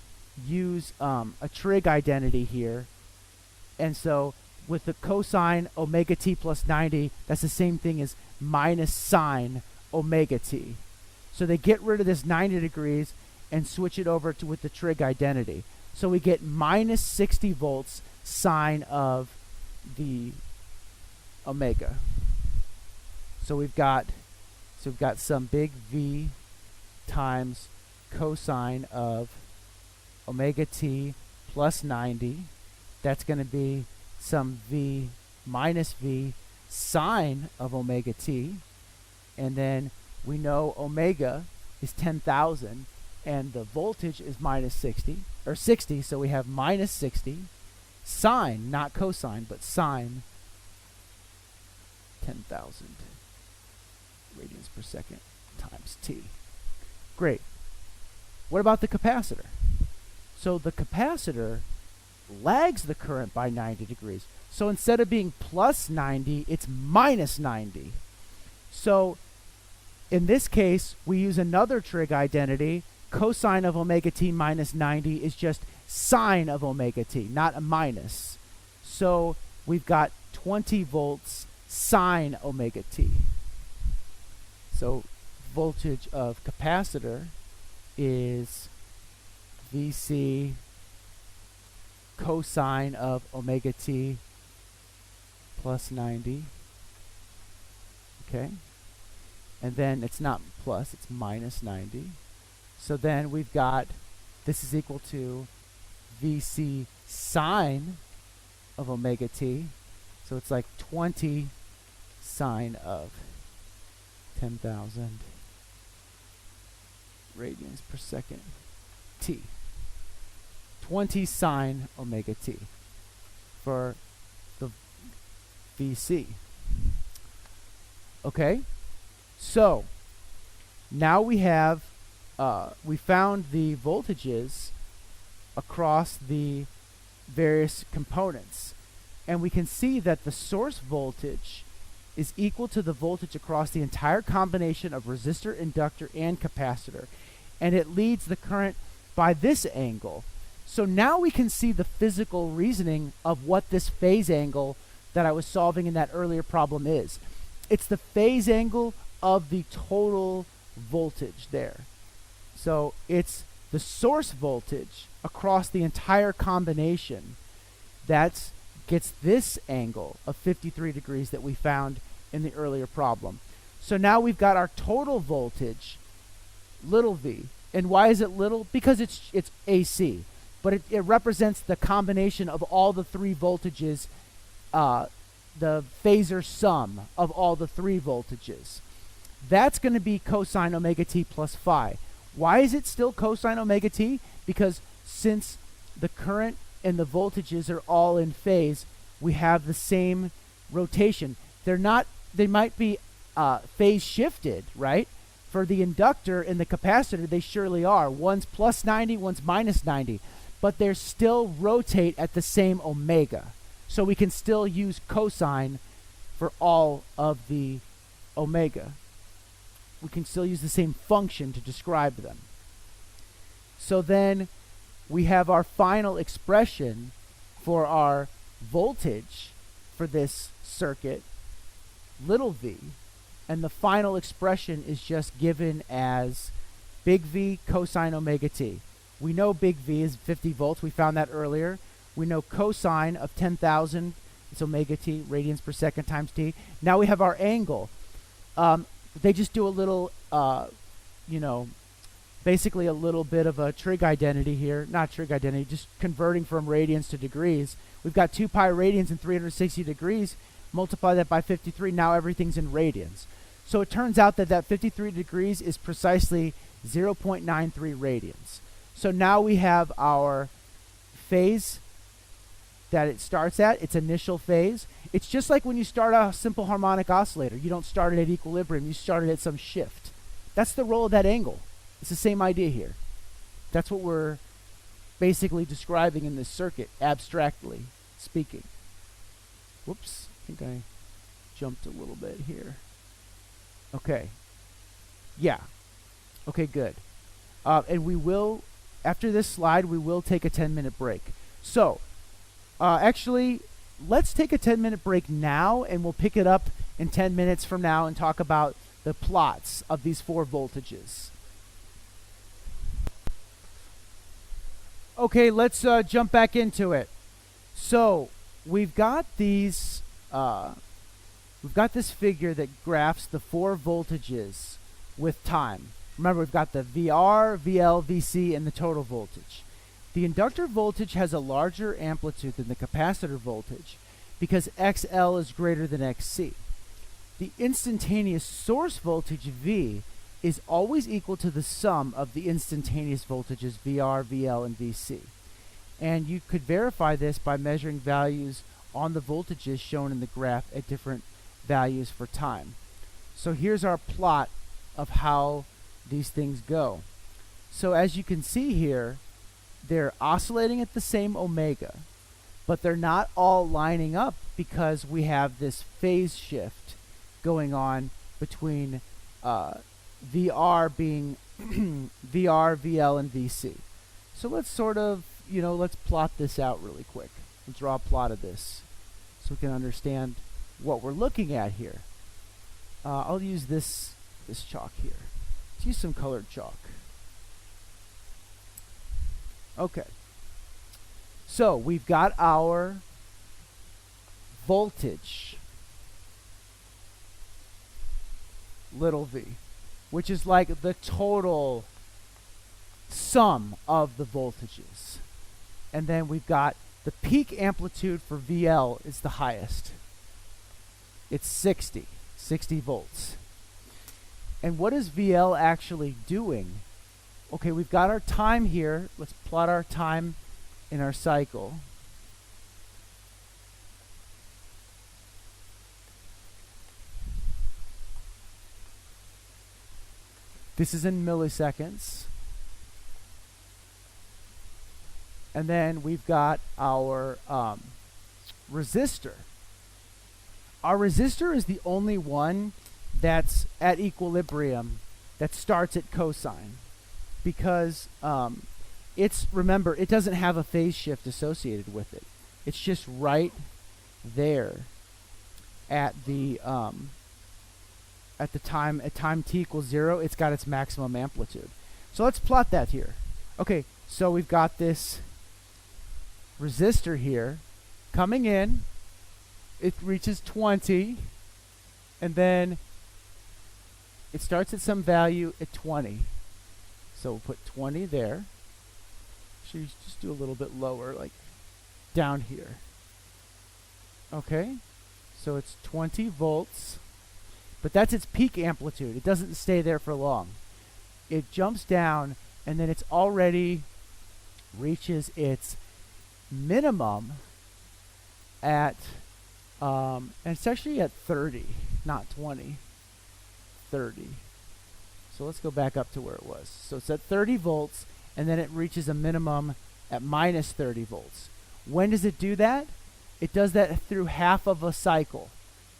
use a trig identity here. And so with the cosine omega t plus 90, that's the same thing as minus sine omega t. So they get rid of this 90 degrees and switch it over to with the trig identity. So we get minus 60 volts sine of the omega. So we've got some big V times cosine of omega t plus 90. That's going to be some V minus V sine of omega t. And then we know omega is 10,000 and the voltage is minus 60, or 60, so we have minus 60 sine, not cosine, but sine 10,000 radians per second times t. Great. What about the capacitor? So the capacitor lags the current by 90 degrees. So instead of being plus 90, it's minus 90. So in this case, we use another trig identity. Cosine of omega t minus 90 is just sine of omega t, not a minus. So we've got 20 volts sine omega t. So voltage of capacitor is Vc cosine of omega t plus 90. Okay, and then it's not plus, it's minus 90. So then we've got, this is equal to Vc sine of omega t. So it's like 20 sine of 10,000 radians per second t. 20 sine omega t for the Vc. Okay, so now we have we found the voltages across the various components, and we can see that the source voltage is equal to the voltage across the entire combination of resistor, inductor, and capacitor, and it leads the current by this angle. So now we can see the physical reasoning of what this phase angle that I was solving in that earlier problem is. It's the phase angle of the total voltage there. So it's the source voltage across the entire combination that gets this angle of 53 degrees that we found in the earlier problem. So now we've got our total voltage, little v. And why is it little? Because it's AC. But it represents the combination of all the three voltages, the phasor sum of all the three voltages. That's going to be cosine omega t plus phi. Why is it still cosine omega t? Because since the current and the voltages are all in phase, we have the same rotation. They might be phase shifted, right? For the inductor and the capacitor, they surely are. One's plus 90, one's minus 90. But they still rotate at the same omega. So we can still use cosine for all of the omega. We can still use the same function to describe them. So then we have our final expression for our voltage for this circuit, little v, and the final expression is just given as big V cosine omega t. We know big V is 50 volts. We found that earlier. We know cosine of 10,000 is omega t, radians per second times t. Now we have our angle. They just do a little, basically a little bit of a trig identity here. Not trig identity, just converting from radians to degrees. We've got 2 pi radians and 360 degrees. Multiply that by 53. Now everything's in radians. So it turns out that 53 degrees is precisely 0.93 radians. So now we have our phase that it starts at, its initial phase. It's just like when you start a simple harmonic oscillator. You don't start it at equilibrium, you start it at some shift. That's the role of that angle. It's the same idea here. That's what we're basically describing in this circuit, abstractly speaking. Whoops, I think I jumped a little bit here. Okay. Yeah. Okay, good. And we will, after this slide, we will take a 10-minute break. So, actually, let's take a 10-minute break now, and we'll pick it up in 10 minutes from now and talk about the plots of these 4 voltages. Okay, let's jump back into it. So, we've got these, we've got this figure that graphs the 4 voltages with time. Remember, we've got the VR, VL, VC, and the total voltage. The inductor voltage has a larger amplitude than the capacitor voltage because XL is greater than XC. The instantaneous source voltage V is always equal to the sum of the instantaneous voltages VR, VL, and VC. And you could verify this by measuring values on the voltages shown in the graph at different values for time. So here's our plot of how these things go. So as you can see here, they're oscillating at the same omega, but they're not all lining up because we have this phase shift going on between VR being VR, VL, and VC. So let's sort of, let's plot this out really quick. We'll draw a plot of this so we can understand what we're looking at here. I'll use this chalk here. Let's use some colored chalk. Okay. So we've got our voltage, little v, which is like the total sum of the voltages. And then we've got the peak amplitude for VL is the highest. It's 60 volts. And what is VL actually doing? Okay, we've got our time here. Let's plot our time in our cycle. This is in milliseconds. And then we've got our resistor. Our resistor is the only one that's at equilibrium that starts at cosine, because remember, it doesn't have a phase shift associated with it. It's just right there at the time t equals 0. It's got its maximum amplitude. So let's plot that here. Okay, so we've got this resistor here coming in. It reaches 20, and then it starts at some value at 20. So we'll put 20 there. Should we just do a little bit lower, like down here? Okay, so it's 20 volts, but that's its peak amplitude. It doesn't stay there for long. It jumps down, and then it's already reaches its minimum at, and it's actually at 30, not 20, 30. So let's go back up to where it was. So it's at 30 volts, and then it reaches a minimum at minus 30 volts. When does it do that? It does that through half of a cycle.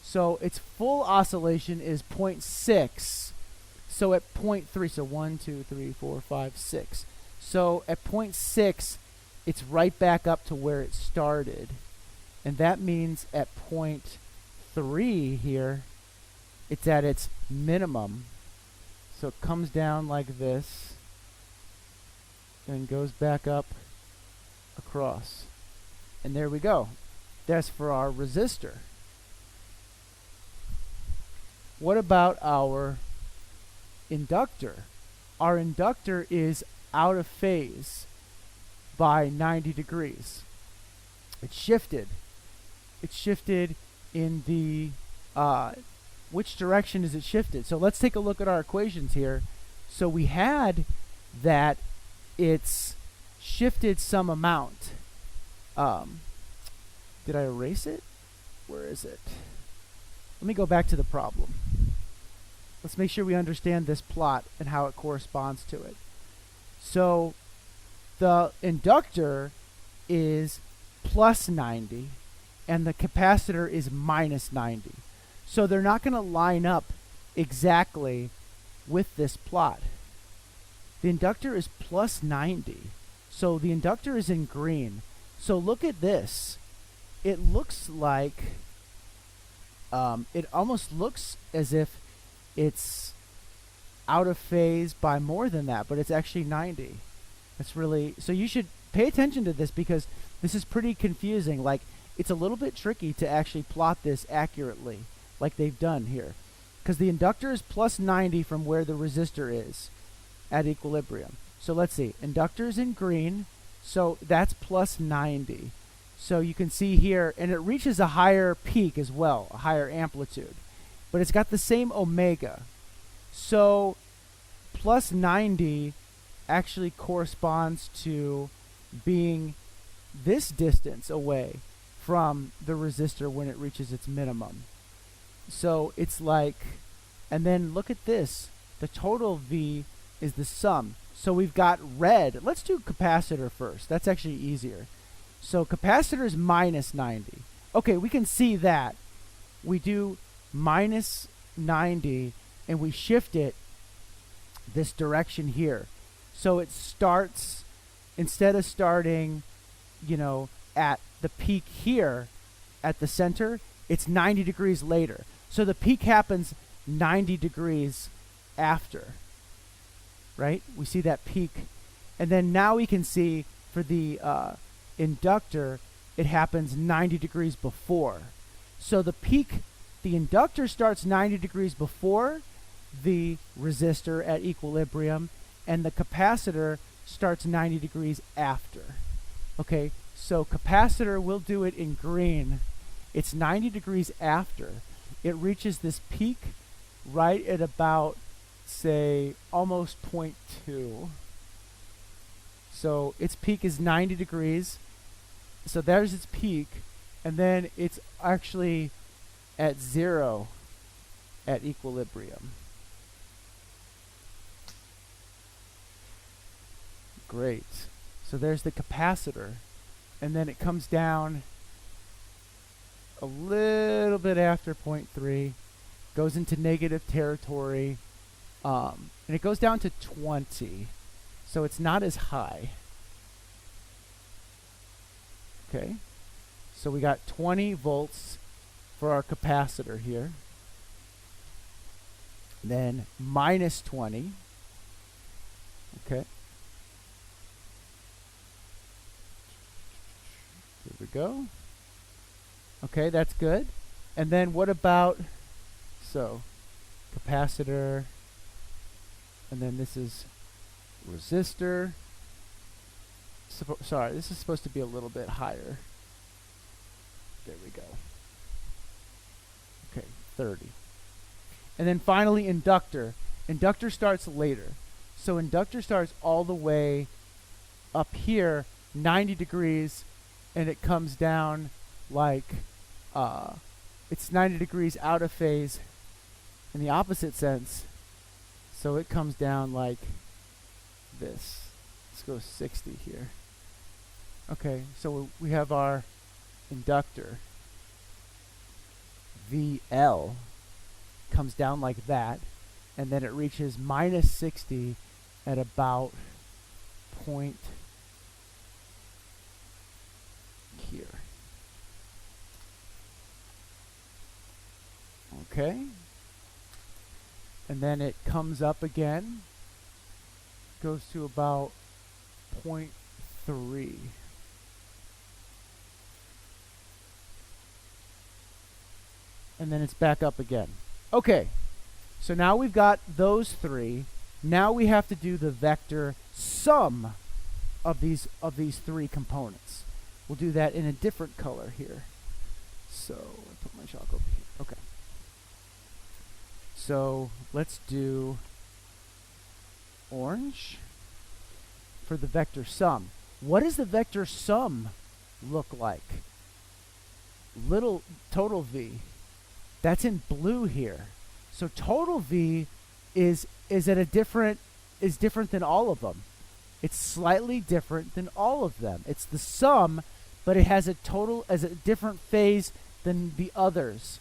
So its full oscillation is 0.6. So at 0.3, so 1, 2, 3, 4, 5, 6. So at 0.6, it's right back up to where it started. And that means at 0.3 here, it's at its minimum. So it comes down like this and goes back up across. And there we go. That's for our resistor. What about our inductor? Our inductor is out of phase by 90 degrees. It's shifted. It's shifted in the which direction is it shifted? So let's take a look at our equations here. So we had that it's shifted some amount. Did I erase it? Where is it? Let me go back to the problem. Let's make sure we understand this plot and how it corresponds to it. So the inductor is plus 90 and the capacitor is minus 90. So they're not going to line up exactly with this plot. The inductor is plus 90. So the inductor is in green. So look at this. It looks like, it almost looks as if it's out of phase by more than that, but it's actually 90. That's really, so you should pay attention to this because this is pretty confusing. Like, it's a little bit tricky to actually plot this accurately, like they've done here. Because the inductor is plus 90 from where the resistor is at equilibrium. So let's see, inductor's in green, so that's plus 90. So you can see here, and it reaches a higher peak as well, a higher amplitude. But it's got the same omega. So plus 90 actually corresponds to being this distance away from the resistor when it reaches its minimum. So it's like, and then look at this. The total V is the sum. So we've got red. Let's do capacitor first. That's actually easier. So capacitor is minus 90. Okay, we can see that. We do minus 90 and we shift it this direction here. So it starts, instead of starting, you know, at the peak here at the center, it's 90 degrees later. So the peak happens 90 degrees after, right? We see that peak. And then now we can see for the inductor, it happens 90 degrees before. So the peak, the inductor starts 90 degrees before the resistor at equilibrium, and the capacitor starts 90 degrees after. Okay, so capacitor, we'll do it in green. It's 90 degrees after. It reaches this peak right at about, say, almost 0.2. So its peak is 90 degrees. So there's its peak. And then it's actually at 0 at equilibrium. Great. So there's the capacitor. And then it comes down a little bit after 0.3, goes into negative territory, and it goes down to 20. So it's not as high. Okay. So we got 20 volts for our capacitor here. Then minus 20. Okay. Here we go. Okay, that's good. And then what about, so capacitor, and then this is resistor. Sorry, this is supposed to be a little bit higher. There we go. Okay, 30. And then finally inductor. Inductor starts later. So inductor starts all the way up here, 90 degrees, and it comes down like, it's 90 degrees out of phase in the opposite sense. So it comes down like this. Let's go 60 here. Okay, so we have our inductor. VL comes down like that, and then it reaches minus 60 at about point here. Okay. And then it comes up again, goes to about 0.3. And then it's back up again. Okay, so now we've got those three. Now we have to do the vector sum of these three components. We'll do that in a different color here. So I put my chalk over here. Okay. So let's do orange for the vector sum. What does the vector sum look like? Little total V. That's in blue here. So total V is different than all of them. It's slightly different than all of them. It's the sum, but it has a different phase than the others.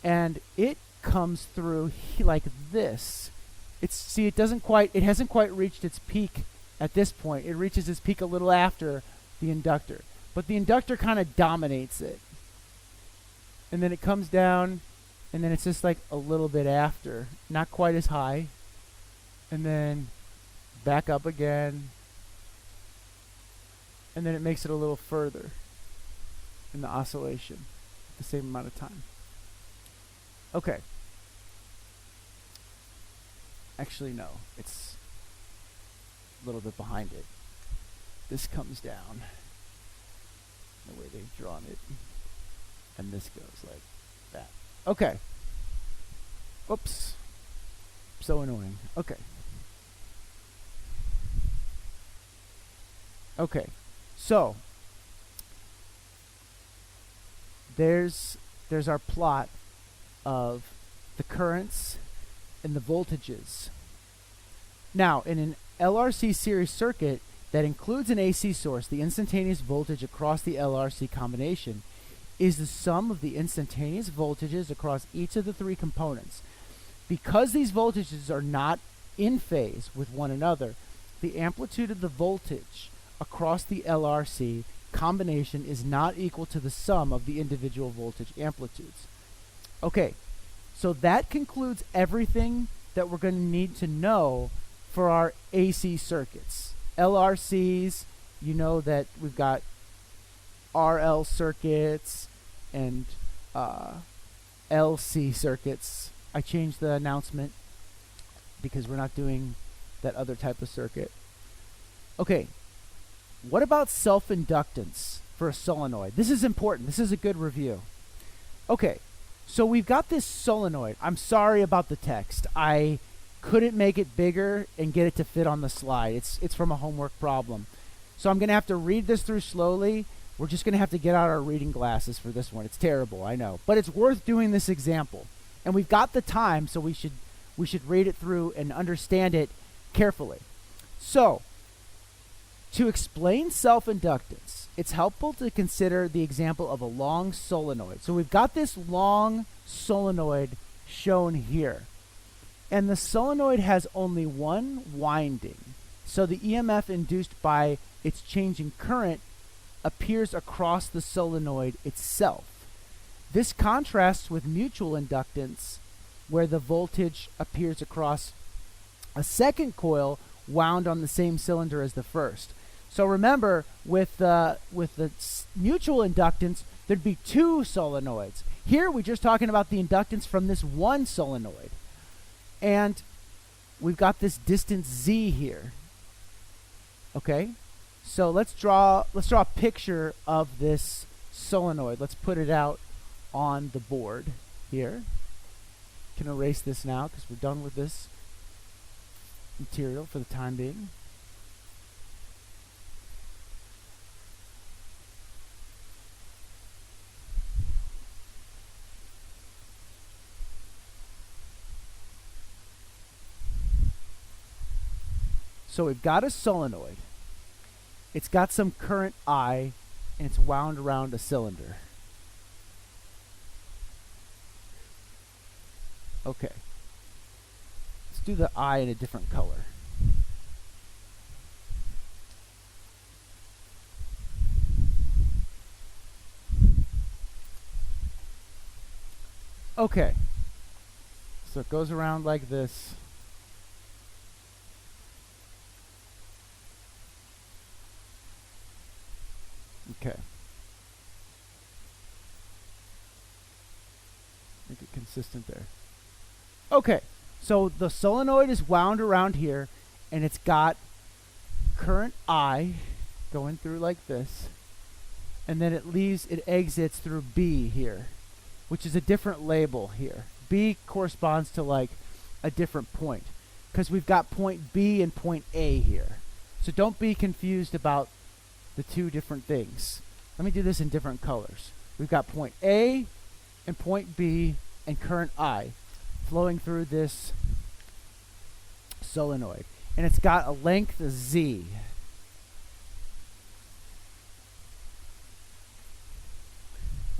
And it comes through like this. It hasn't quite reached its peak at this point. It reaches its peak a little after the inductor. But the inductor kind of dominates it. And then it comes down, and then it's just like a little bit after. Not quite as high. And then back up again. And then it makes it a little further in the oscillation at the same amount of time. Okay. Actually, no. It's a little bit behind it. This comes down the way they've drawn it. And this goes like that. Okay. Oops. So annoying. Okay. Okay. So there's our plot of the currents and the voltages. Now, in an LRC series circuit that includes an AC source, the instantaneous voltage across the LRC combination is the sum of the instantaneous voltages across each of the three components. Because these voltages are not in phase with one another, the amplitude of the voltage across the LRC combination is not equal to the sum of the individual voltage amplitudes. Okay, so that concludes everything that we're going to need to know for our AC circuits. LRCs, you know that we've got RL circuits and LC circuits. I changed the announcement because we're not doing that other type of circuit. Okay, what about self-inductance for a solenoid? This is important. This is a good review. Okay, so we've got this solenoid. I'm sorry about the text. I couldn't make it bigger and get it to fit on the slide. It's from a homework problem. So I'm going to have to read this through slowly. We're just going to have to get out our reading glasses for this one. It's terrible, I know. But it's worth doing this example. And we've got the time, so we should read it through and understand it carefully. So, to explain self-inductance, it's helpful to consider the example of a long solenoid. So we've got this long solenoid shown here. And the solenoid has only one winding. So the EMF induced by its changing current appears across the solenoid itself. This contrasts with mutual inductance, where the voltage appears across a second coil wound on the same cylinder as the first. So remember, with the mutual inductance, there'd be two solenoids. Here, we're just talking about the inductance from this one solenoid. And we've got this distance Z here. Okay? So let's draw a picture of this solenoid. Let's put it out on the board here. Can erase this now because we're done with this material for the time being. So we've got a solenoid. It's got some current I, and it's wound around a cylinder. Okay. Let's do the I in a different color. Okay. So it goes around like this. Okay. Make it consistent there. Okay, so the solenoid is wound around here, and it's got current I going through like this, and then it exits through B here, which is a different label here. B corresponds to like a different point, because we've got point B and point A here. So don't be confused about the two different things. Let me do this in different colors. We've got point A and point B and current I flowing through this solenoid. And it's got a length Z.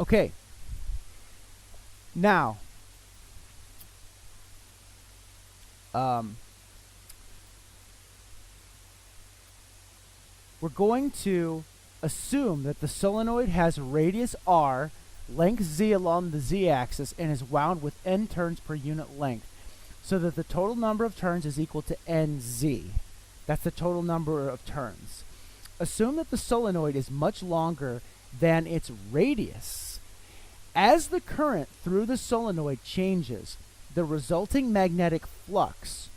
Okay. Now, we're going to assume that the solenoid has radius R, length Z along the Z-axis, and is wound with N turns per unit length, so that the total number of turns is equal to NZ. That's the total number of turns. Assume that the solenoid is much longer than its radius. As the current through the solenoid changes, the resulting magnetic flux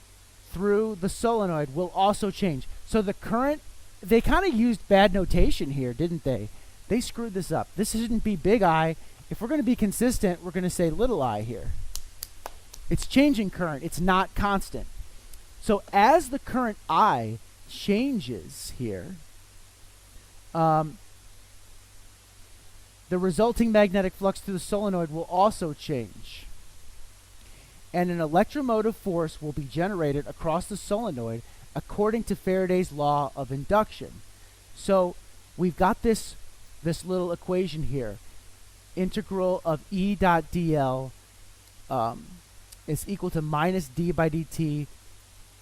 through the solenoid will also change. So the current, they kind of used bad notation here, didn't they? They screwed this up. This shouldn't be big I. If we're going to be consistent, we're going to say little I here. It's changing current. It's not constant. So as the current I changes here, the resulting magnetic flux through the solenoid will also change. And an electromotive force will be generated across the solenoid according to Faraday's law of induction. So we've got this little equation here. Integral of E dot dl is equal to minus d by dt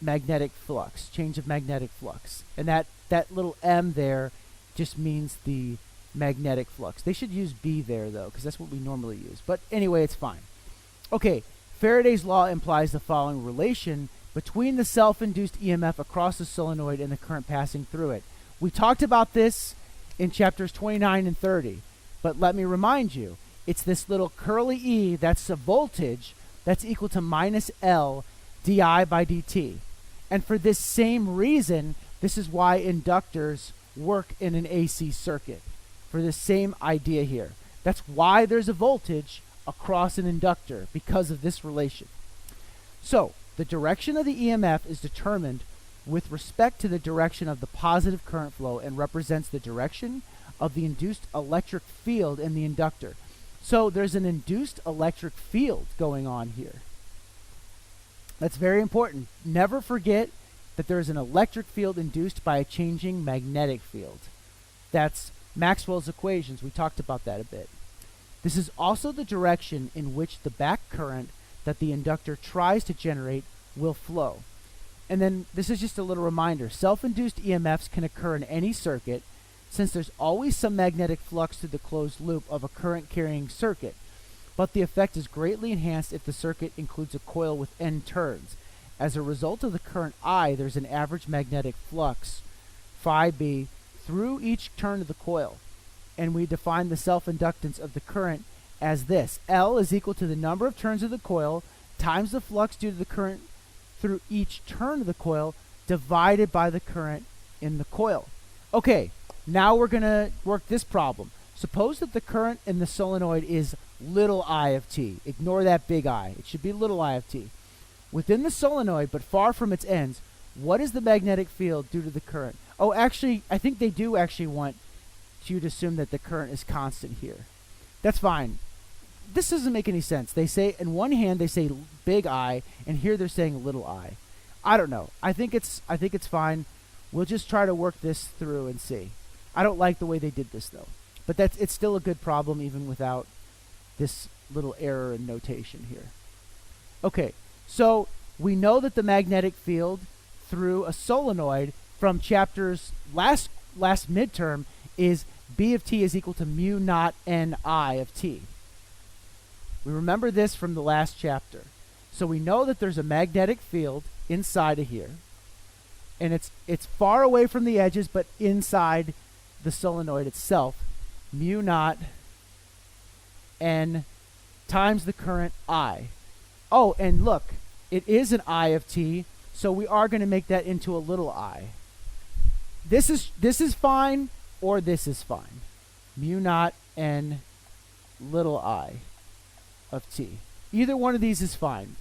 magnetic flux, change of magnetic flux. And that little m there just means the magnetic flux. They should use B there, though, because that's what we normally use. But anyway, it's fine. Okay, Faraday's law implies the following relation between the self-induced EMF across the solenoid and the current passing through it. We talked about this in chapters 29 and 30, but let me remind you, it's this little curly E, that's a voltage, that's equal to minus L di by dt. And for this same reason, this is why inductors work in an AC circuit, for this same idea here. That's why there's a voltage across an inductor, because of this relation. So, the direction of the EMF is determined with respect to the direction of the positive current flow and represents the direction of the induced electric field in the inductor. So there's an induced electric field going on here. That's very important. Never forget that there's an electric field induced by a changing magnetic field. That's Maxwell's equations. We talked about that a bit. This is also the direction in which the back current that the inductor tries to generate will flow. And then this is just a little reminder. Self-induced EMFs can occur in any circuit since there's always some magnetic flux through the closed loop of a current-carrying circuit. But the effect is greatly enhanced if the circuit includes a coil with N turns. As a result of the current I, there's an average magnetic flux, phi B, through each turn of the coil. And we define the self-inductance of the current as this. L is equal to the number of turns of the coil times the flux due to the current through each turn of the coil divided by the current in the coil. Okay, now we're going to work this problem. Suppose that the current in the solenoid is little I of t. Ignore that big I. It should be little I of t. Within the solenoid, but far from its ends, what is the magnetic field due to the current? Oh, actually, I think they do actually want you to assume that the current is constant here. That's fine. This doesn't make any sense. They say, in one hand, they say big I, and here they're saying little I. I don't know. I think it's fine. We'll just try to work this through and see. I don't like the way they did this, though. But it's still a good problem, even without this little error in notation here. Okay, so we know that the magnetic field through a solenoid from chapters last midterm is B of t is equal to mu naught N I of t. We remember this from the last chapter. So we know that there's a magnetic field inside of here. And it's far away from the edges, but inside the solenoid itself. Mu naught N times the current I. Oh, and look, it is an I of t, so we are going to make that into a little I. This is fine, or this is fine. Mu naught N little I of t. Either one of these is fine.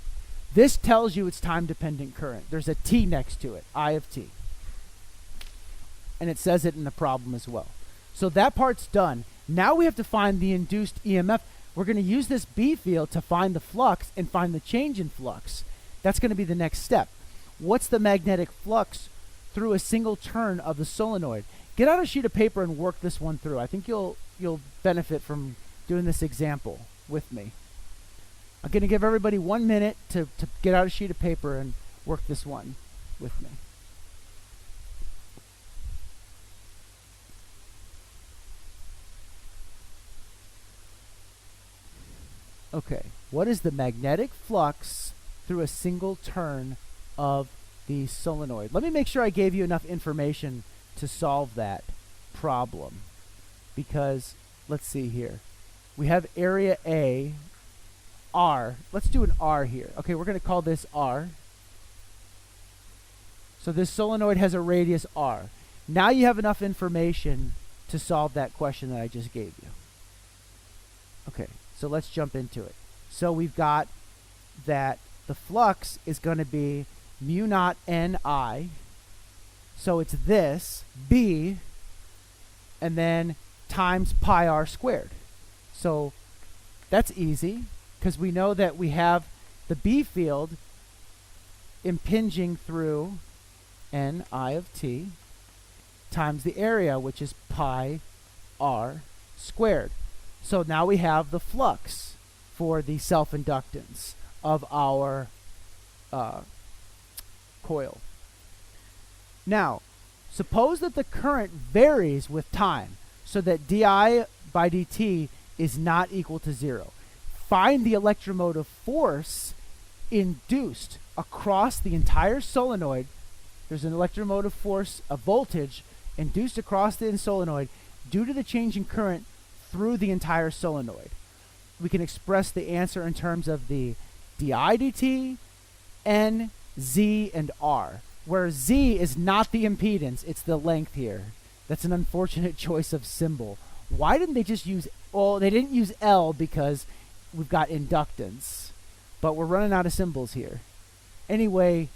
This tells you it's time-dependent current. There's a t next to it, I of t. And it says it in the problem as well. So that part's done. Now we have to find the induced EMF. We're going to use this B field to find the flux and find the change in flux. That's going to be the next step. What's the magnetic flux through a single turn of the solenoid? Get out a sheet of paper and work this one through. I think you'll benefit from doing this example with me. I'm going to give everybody 1 minute to get out a sheet of paper and work this one with me. Okay, what is the magnetic flux through a single turn of the solenoid? Let me make sure I gave you enough information to solve that problem. Because, let's see here. We have area A, R. Let's do an R here. Okay, we're going to call this R. So this solenoid has a radius R. Now you have enough information to solve that question that I just gave you. Okay, so let's jump into it. So we've got that the flux is going to be mu naught Ni. So it's this, B, and then times pi r squared. So that's easy, because we know that we have the B field impinging through Ni of t times the area, which is pi r squared. So now we have the flux for the self-inductance of our coil. Now, Suppose that the current varies with time, so that di by dt is not equal to 0. Find the electromotive force induced across the entire solenoid. There's an electromotive force, a voltage, induced across the solenoid due to the change in current through the entire solenoid. We can express the answer in terms of the di dt, n, z, and r, where z is not the impedance, it's the length here. That's an unfortunate choice of symbol. Why didn't they just use, well, they didn't use L because we've got inductance, but we're running out of symbols here. Anyway,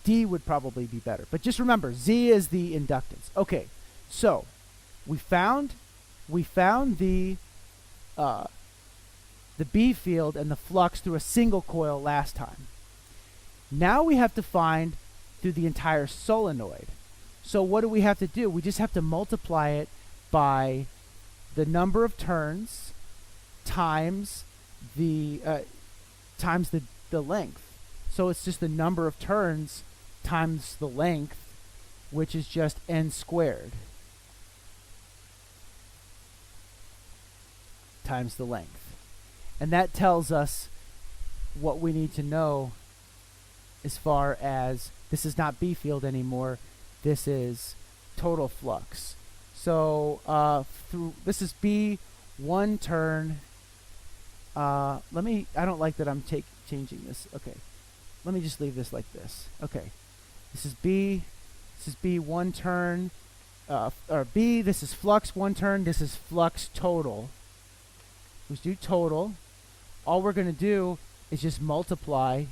D would probably be better, but just remember, Z is the inductance. Okay, so we found the B field and the flux through a single coil last time. Now we have to find through the entire solenoid. So what do we have to do? We just have to multiply it by the number of turns times the length. So it's just the number of turns times the length, which is just n squared times the length. And that tells us what we need to know as far as this is not B field anymore. This is total flux. So this is B, one turn. I don't like that I'm changing this. Okay. Let me just leave this like this. Okay. This is B, one turn. Or B, this is flux, one turn. This is flux total. Let's do total. All we're going to do is just multiply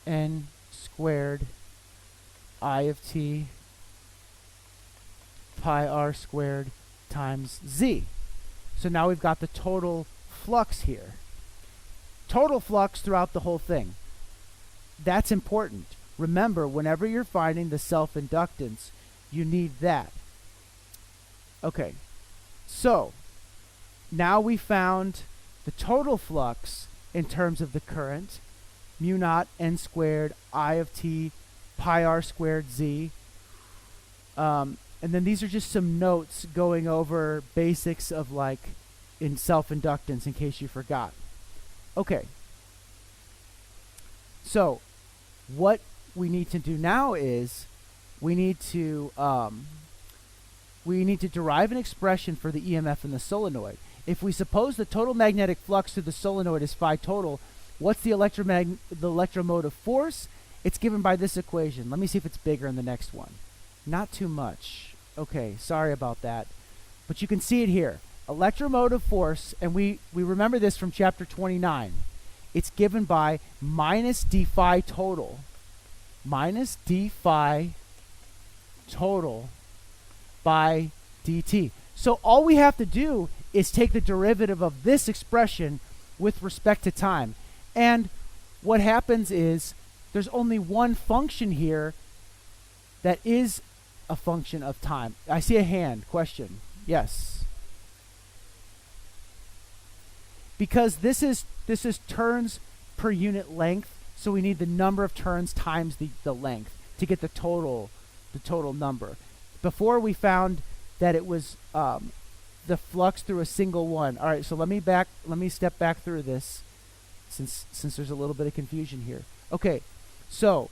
n squared I of t pi r squared times z. So now we've got the total flux here. Total flux throughout the whole thing. That's important. Remember, whenever you're finding the self-inductance, you need that. Okay, so now we found the total flux in terms of the current, mu naught n squared I of t pi r squared z. And then these are just some notes going over basics of like in self-inductance in case you forgot. Okay. So what we need to do now is we need to derive an expression for the EMF in the solenoid. If we suppose the total magnetic flux through the solenoid is phi total, what's the electromotive force? It's given by this equation. Let me see if it's bigger in the next one. Not too much. Okay, sorry about that. But you can see it here. Electromotive force, and we remember this from chapter 29. It's given by minus d phi total. Minus d phi total by dt. So all we have to do is take the derivative of this expression with respect to time. And what happens is there's only one function here that is a function of time. I see a hand. Question. Yes. Because this is turns per unit length, so we need the number of turns times the length to get the total number. Before we found that it was the flux through a single one. All right, so let me step back through this since there's a little bit of confusion here. Okay, so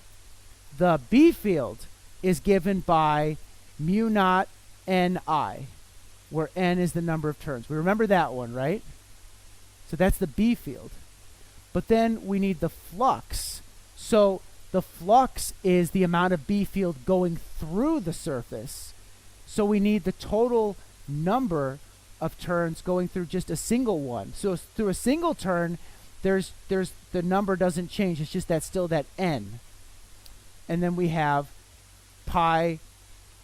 the B field is given by mu naught Ni, where N is the number of turns. We remember that one, right? So that's the B field. But then we need the flux. So the flux is the amount of B field going through the surface. So we need the total number of turns going through just a single one. So through a single turn, there's the number doesn't change. It's just still that N. And then we have pi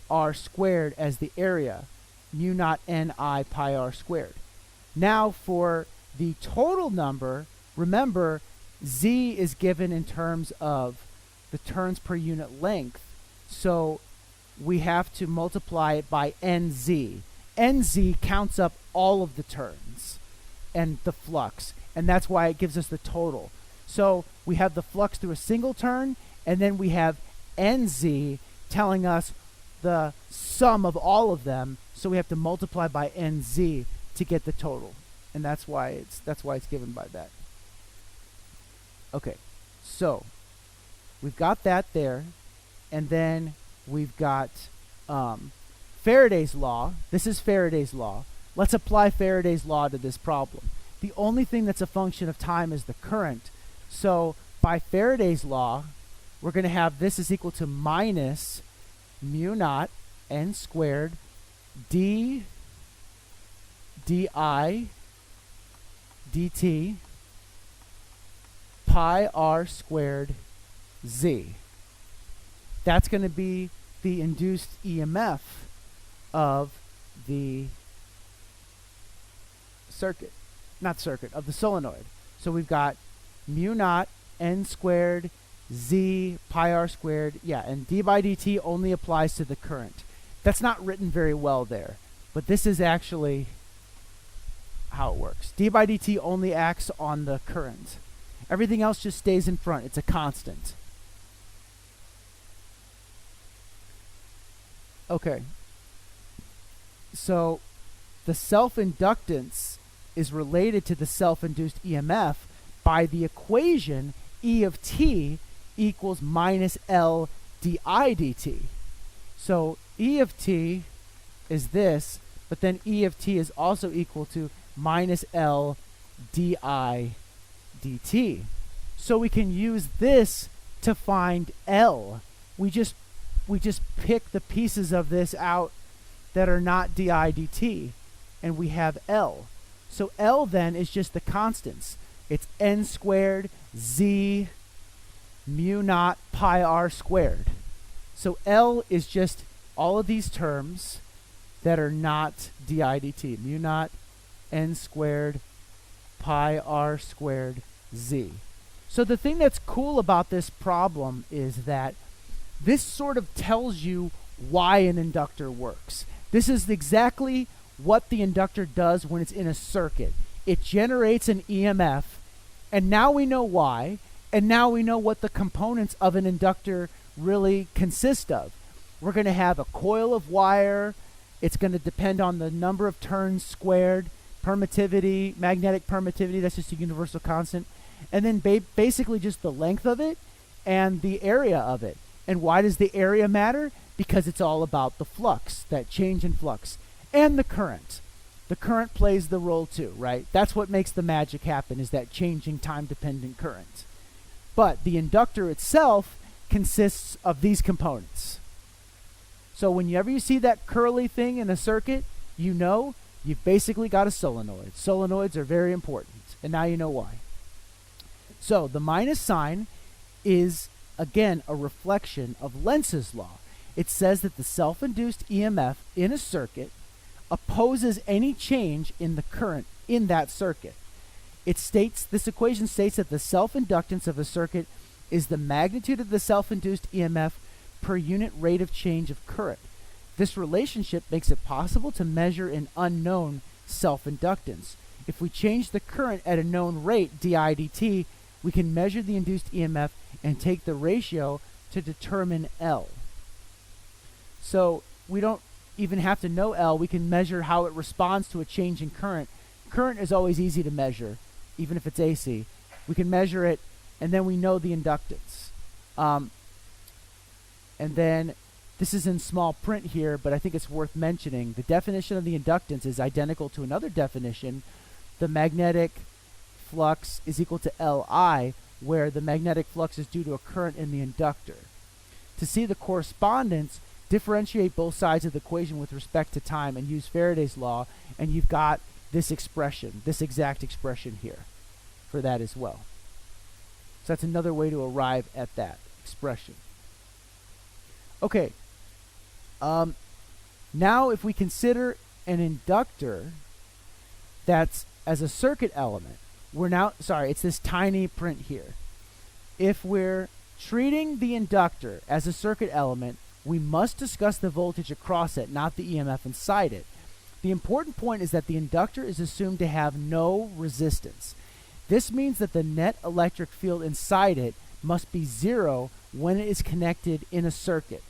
r squared as the area, mu naught Ni pi r squared. Now for the total number, remember Z is given in terms of the turns per unit length. So we have to multiply it by NZ. NZ counts up all of the turns and the flux, and that's why it gives us the total. So we have the flux through a single turn, and then we have NZ telling us the sum of all of them, so we have to multiply by nz to get the total, and that's why it's given by that. Okay, so we've got that there, and then we've got Faraday's law. This is Faraday's law. Let's apply Faraday's law to this problem. The only thing that's a function of time is the current. So by Faraday's law, we're going to have this is equal to minus mu naught n squared d di dt pi r squared z. That's going to be the induced EMF of the of the solenoid. So we've got mu naught n squared z pi r squared, and d by dt only applies to the current. That's not written very well there, but this is actually how it works. D by dt only acts on the current. Everything else just stays in front. It's a constant. Okay. So the self-inductance is related to the self-induced EMF by the equation E of t equals minus L di dt. So E of t is this, but then E of t is also equal to minus L di dt. So we can use this to find L. We just pick the pieces of this out that are not di dt, and we have L. So L then is just the constants. It's n squared z mu naught pi r squared. So L is just all of these terms that are not di dt. Mu naught n squared pi r squared z. So the thing that's cool about this problem is that this sort of tells you why an inductor works. This is exactly what the inductor does when it's in a circuit. It generates an EMF, and now we know why, and now we know what the components of an inductor really consist of. We're going to have a coil of wire. It's going to depend on the number of turns squared, permittivity, magnetic permittivity, that's just a universal constant, and then basically just the length of it and the area of it. And why does the area matter? Because it's all about the flux, that change in flux, and the current. The current plays the role too, right? That's what makes the magic happen, is that changing time-dependent current. But the inductor itself consists of these components. So whenever you see that curly thing in a circuit, you know you've basically got a solenoid. Solenoids are very important, and now you know why. So the minus sign is, again, a reflection of Lenz's law. It says that the self-induced EMF in a circuit opposes any change in the current in that circuit. This equation states that the self-inductance of a circuit is the magnitude of the self-induced EMF per unit rate of change of current. This relationship makes it possible to measure an unknown self-inductance. If we change the current at a known rate, di dt, we can measure the induced EMF and take the ratio to determine L. So we don't even have to know L. We can measure how it responds to a change in current. Current is always easy to measure, even if it's AC. We can measure it, and then we know the inductance. And then this is in small print here, but I think it's worth mentioning. The definition of the inductance is identical to another definition. The magnetic flux is equal to Li, where the magnetic flux is due to a current in the inductor. To see the correspondence, differentiate both sides of the equation with respect to time and use Faraday's law, and you've got this expression, this exact expression here for that as well. So that's another way to arrive at that expression. Okay. Now if we consider an inductor that's as a circuit element, it's this tiny print here. If we're treating the inductor as a circuit element, we must discuss the voltage across it, not the EMF inside it. The important point is that the inductor is assumed to have no resistance. This means that the net electric field inside it must be zero when it is connected in a circuit.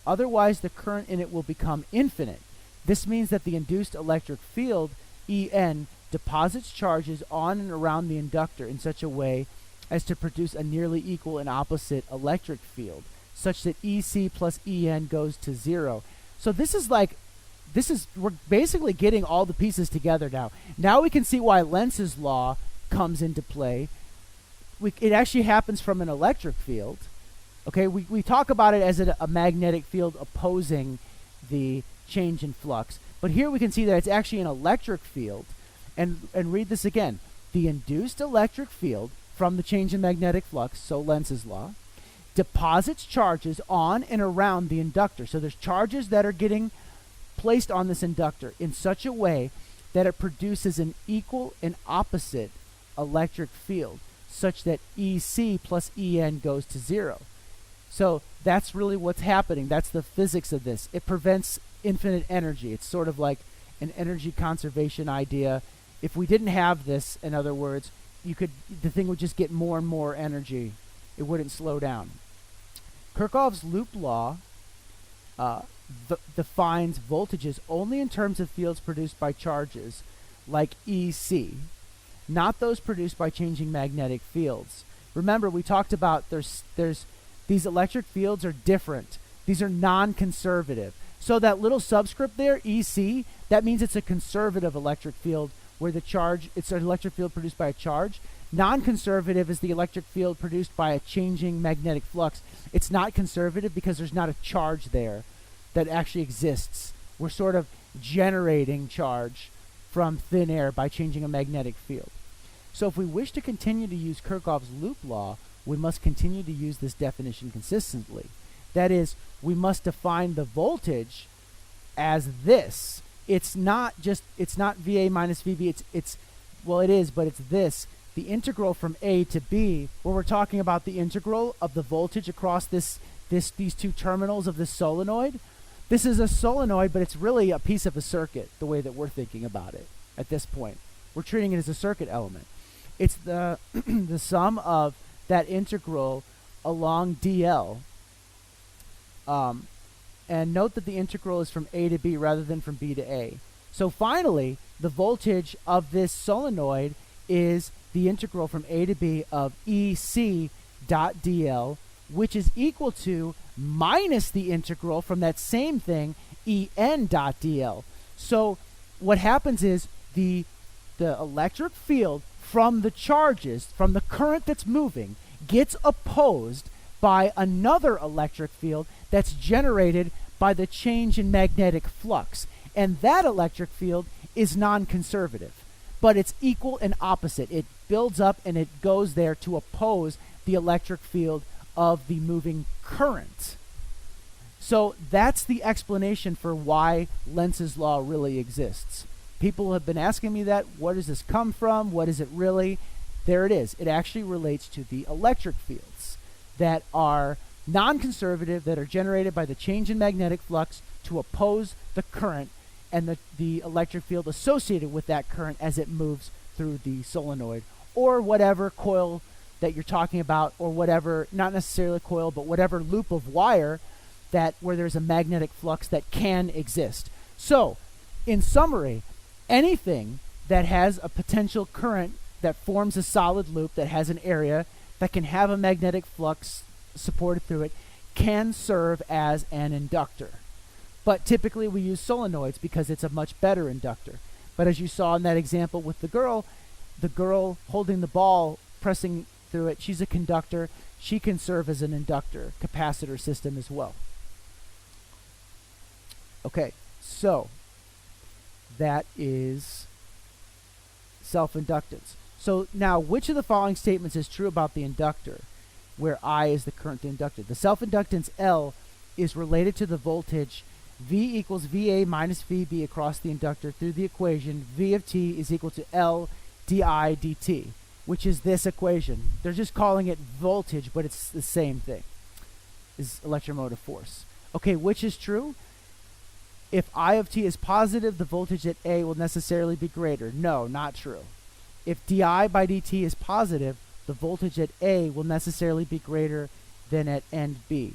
Otherwise, the current in it will become infinite. This means that the induced electric field, En, deposits charges on and around the inductor in such a way as to produce a nearly equal and opposite electric field, such that EC plus En goes to 0. So we're basically getting all the pieces together now. Now we can see why Lenz's law comes into play. It actually happens from an electric field. Okay, we talk about it as a magnetic field opposing the change in flux. But here we can see that it's actually an electric field. And read this again. The induced electric field from the change in magnetic flux, so Lenz's law, deposits charges on and around the inductor. So there's charges that are getting placed on this inductor in such a way that it produces an equal and opposite electric field, such that EC plus En goes to 0. So that's really what's happening. That's the physics of this. It prevents infinite energy. It's sort of like an energy conservation idea. If we didn't have this, in other words, the thing would just get more and more energy. It wouldn't slow down. Kirchhoff's loop law defines voltages only in terms of fields produced by charges, like EC, not those produced by changing magnetic fields. Remember, we talked about there's these electric fields are different. These are non-conservative. So that little subscript there, EC, that means it's a conservative electric field where it's an electric field produced by a charge. Non-conservative is the electric field produced by a changing magnetic flux. It's not conservative because there's not a charge there that actually exists. We're sort of generating charge from thin air by changing a magnetic field. So if we wish to continue to use Kirchhoff's loop law, we must continue to use this definition consistently. That is, we must define the voltage as this. It's not VA minus VB. It is, but it's this. The integral from A to B, where we're talking about the integral of the voltage across these two terminals of this solenoid. This is a solenoid, but it's really a piece of a circuit, the way that we're thinking about it at this point. We're treating it as a circuit element. It's the the sum of that integral along DL. And note that the integral is from A to B rather than from B to A. So finally, the voltage of this solenoid is the integral from A to B of EC dot DL, which is equal to minus the integral from that same thing, En dot DL. So what happens is the electric field from the charges, from the current that's moving, gets opposed by another electric field that's generated by the change in magnetic flux. And that electric field is non-conservative, but it's equal and opposite. It builds up and it goes there to oppose the electric field of the moving current. So that's the explanation for why Lenz's law really exists. People have been asking me that. Where does this come from? What is it really? There it is. It actually relates to the electric fields that are non-conservative, that are generated by the change in magnetic flux to oppose the current and the electric field associated with that current as it moves through the solenoid or whatever coil that you're talking about, or whatever, not necessarily a coil, but whatever loop of wire where there's a magnetic flux that can exist. So, in summary, anything that has a potential current that forms a solid loop that has an area that can have a magnetic flux supported through it can serve as an inductor. But typically we use solenoids because it's a much better inductor. But as you saw in that example with the girl holding the ball, pressing through it, she's a conductor. She can serve as an inductor, capacitor system as well. Okay, so that is self-inductance. So now, which of the following statements is true about the inductor, where I is the current inductor? The self-inductance L is related to the voltage V equals VA minus VB across the inductor through the equation V of t is equal to L di dt, which is this equation. They're just calling it voltage, but it's the same thing, is electromotive force. Okay, which is true? If I of t is positive, the voltage at A will necessarily be greater. No, not true. If di by dt is positive, the voltage at A will necessarily be greater than at end B.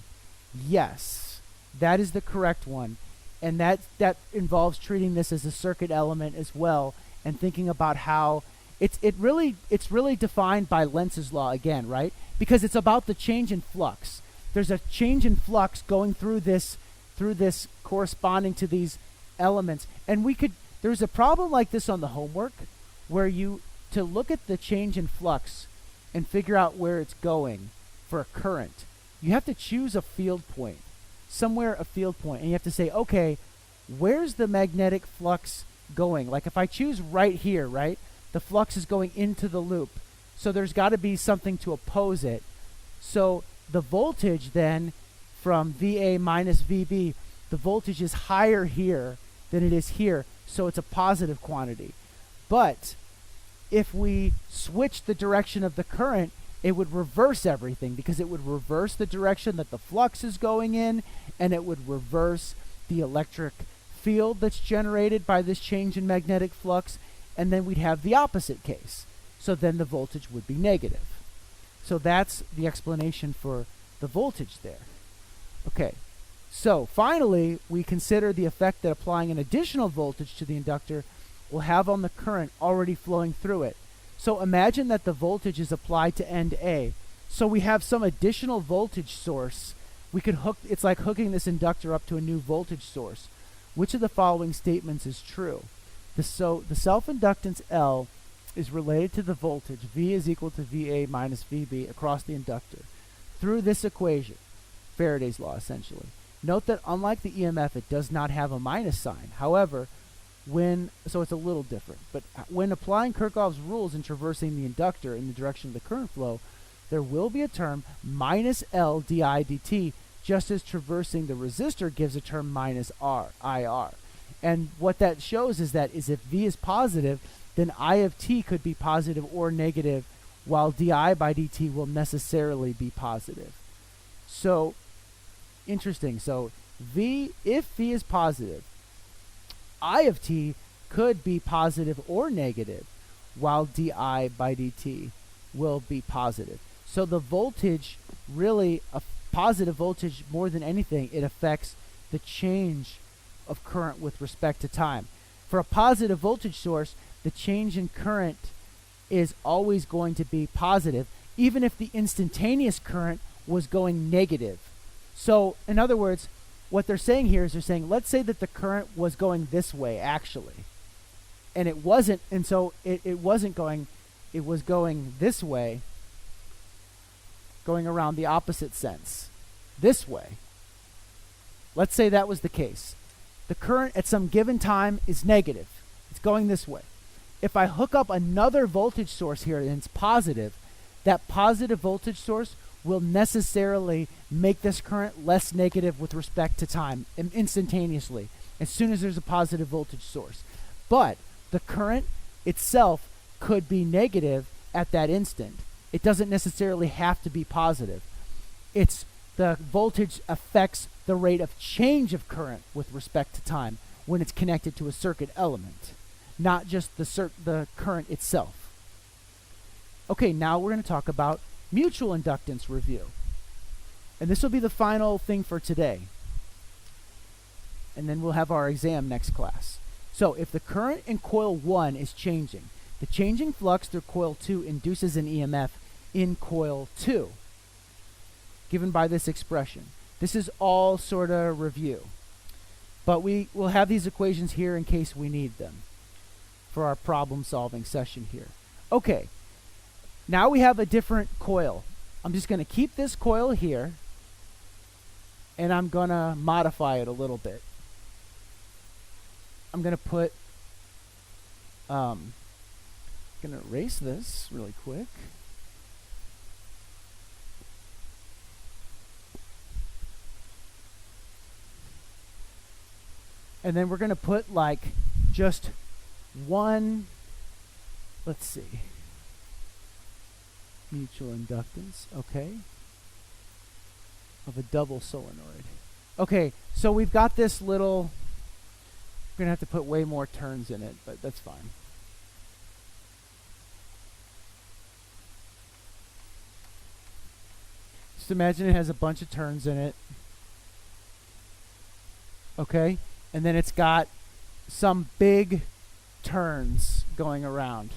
Yes. That is the correct one. And that involves treating this as a circuit element as well, and thinking about how it's really defined by Lenz's law again, right? Because it's about the change in flux. There's a change in flux going through this corresponding to these elements. And there's a problem like this on the homework where to look at the change in flux and figure out where it's going for a current, you have to choose a field point, and you have to say, okay, where's the magnetic flux going? Like if I choose right here, right, the flux is going into the loop, so there's got to be something to oppose it. So the voltage then from VA minus VB, the voltage is higher here than it is here, so it's a positive quantity. But if we switch the direction of the current, it would reverse everything, because it would reverse the direction that the flux is going in, and it would reverse the electric field that's generated by this change in magnetic flux, and then we'd have the opposite case. So then the voltage would be negative. So that's the explanation for the voltage there. Okay, so finally, we consider the effect that applying an additional voltage to the inductor will have on the current already flowing through it. So imagine that the voltage is applied to end A. So we have some additional voltage source. It's like hooking this inductor up to a new voltage source. Which of the following statements is true? So the self-inductance L is related to the voltage V is equal to VA minus VB across the inductor through this equation, Faraday's law essentially. Note that unlike the EMF, it does not have a minus sign. However, so it's a little different. But when applying Kirchhoff's rules and traversing the inductor in the direction of the current flow, there will be a term minus L di dt, just as traversing the resistor gives a term minus R, IR. And what that shows is if V is positive, then I of t could be positive or negative, while di by dt will necessarily be positive. So, interesting. So, if V is positive, I of t could be positive or negative, while di by dt will be positive. So the voltage, really a positive voltage more than anything, it affects the change of current with respect to time. For a positive voltage source, the change in current is always going to be positive, even if the instantaneous current was going negative. So, in other words, what they're saying here is they're saying, let's say that the current was going this way, actually. And it wasn't, and so it wasn't going, it was going this way, going around the opposite sense, this way. Let's say that was the case. The current at some given time is negative. It's going this way. If I hook up another voltage source here and it's positive, that positive voltage source will necessarily make this current less negative with respect to time instantaneously as soon as there's a positive voltage source. But the current itself could be negative at that instant. It doesn't necessarily have to be positive. It's the voltage affects the rate of change of current with respect to time when it's connected to a circuit element, not just the current itself. Okay, now we're going to talk about mutual inductance review. And this will be the final thing for today. And then we'll have our exam next class. So if the current in coil 1 is changing, the changing flux through coil 2 induces an EMF in coil 2, given by this expression. This is all sort of review. But we will have these equations here in case we need them for our problem-solving session here. Okay. Now we have a different coil. I'm just going to keep this coil here, and I'm going to modify it a little bit. I'm going to put, going to erase this really quick. And then we're going to put like just one, let's see, mutual inductance, okay, of a double solenoid. Okay, so we've got this little, we're going to have to put way more turns in it, but that's fine. Just imagine it has a bunch of turns in it. okay? And then it's got some big turns going around.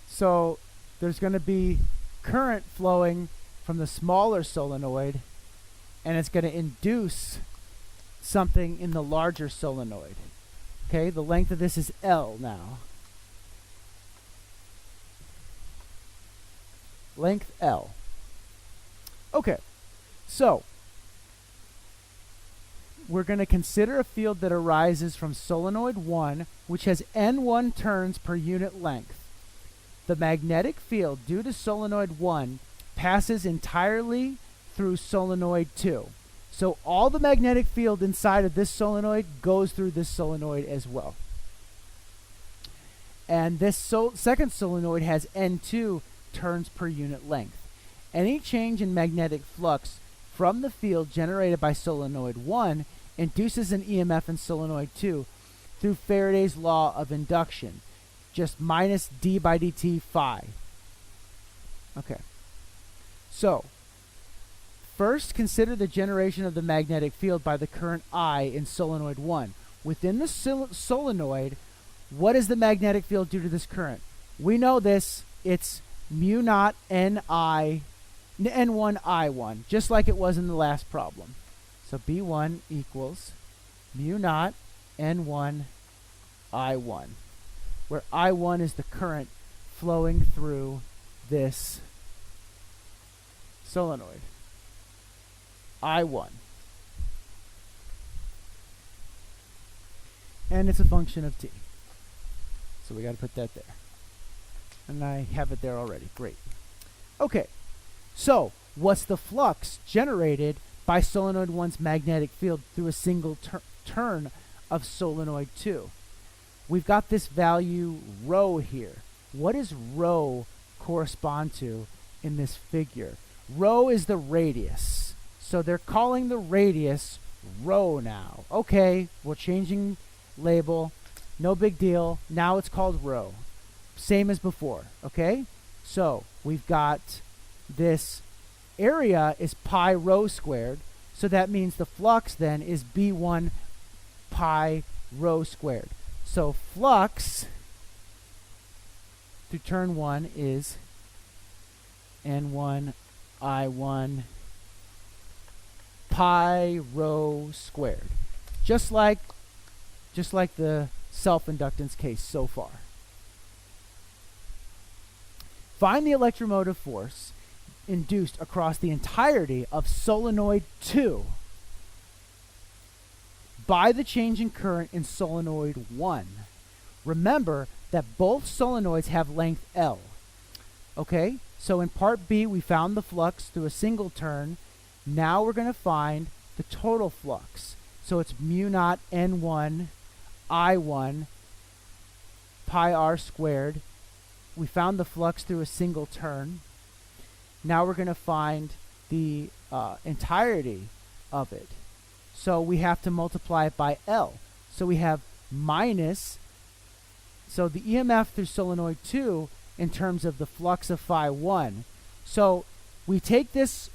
So there's going to be current flowing from the smaller solenoid, and it's going to induce something in the larger solenoid. Okay, the length of this is L now. Length L. Okay, so we're going to consider a field that arises from solenoid 1, which has N1 turns per unit length. The magnetic field due to solenoid 1 passes entirely through solenoid 2. So all the magnetic field inside of this solenoid goes through this solenoid as well. And this second solenoid has N2 turns per unit length. Any change in magnetic flux from the field generated by solenoid 1 induces an EMF in solenoid 2 through Faraday's law of induction, just minus d by dt phi. Okay. So, first consider the generation of the magnetic field by the current I in solenoid 1. Within the solenoid, what is the magnetic field due to this current? We know this. It's mu naught N1 I1, just like it was in the last problem. So B1 equals mu naught N1 I1, where I1 is the current flowing through this solenoid. I1. And it's a function of t. So we got to put that there. And I have it there already. Great. Okay. So, what's the flux generated by solenoid 1's magnetic field through a single turn of solenoid 2? We've got this value rho here. What does rho correspond to in this figure? Rho is the radius. So they're calling the radius rho now. Okay, we're changing label. No big deal. Now it's called rho. Same as before, okay? So we've got this area is pi rho squared. So that means the flux then is B1 pi rho squared. So flux through turn 1 is N1 I1 pi rho squared. Just like the self-inductance case so far. Find the electromotive force induced across the entirety of solenoid 2 by the change in current in solenoid 1. Remember that both solenoids have length L. Okay, so in part B we found the flux through a single turn. Now we're going to find the total flux. So it's mu naught N1 I1 pi r squared. We found the flux through a single turn. Now we're going to find the entirety of it. So we have to multiply it by L. So we have minus, so the EMF through solenoid 2 in terms of the flux of phi 1. So we take this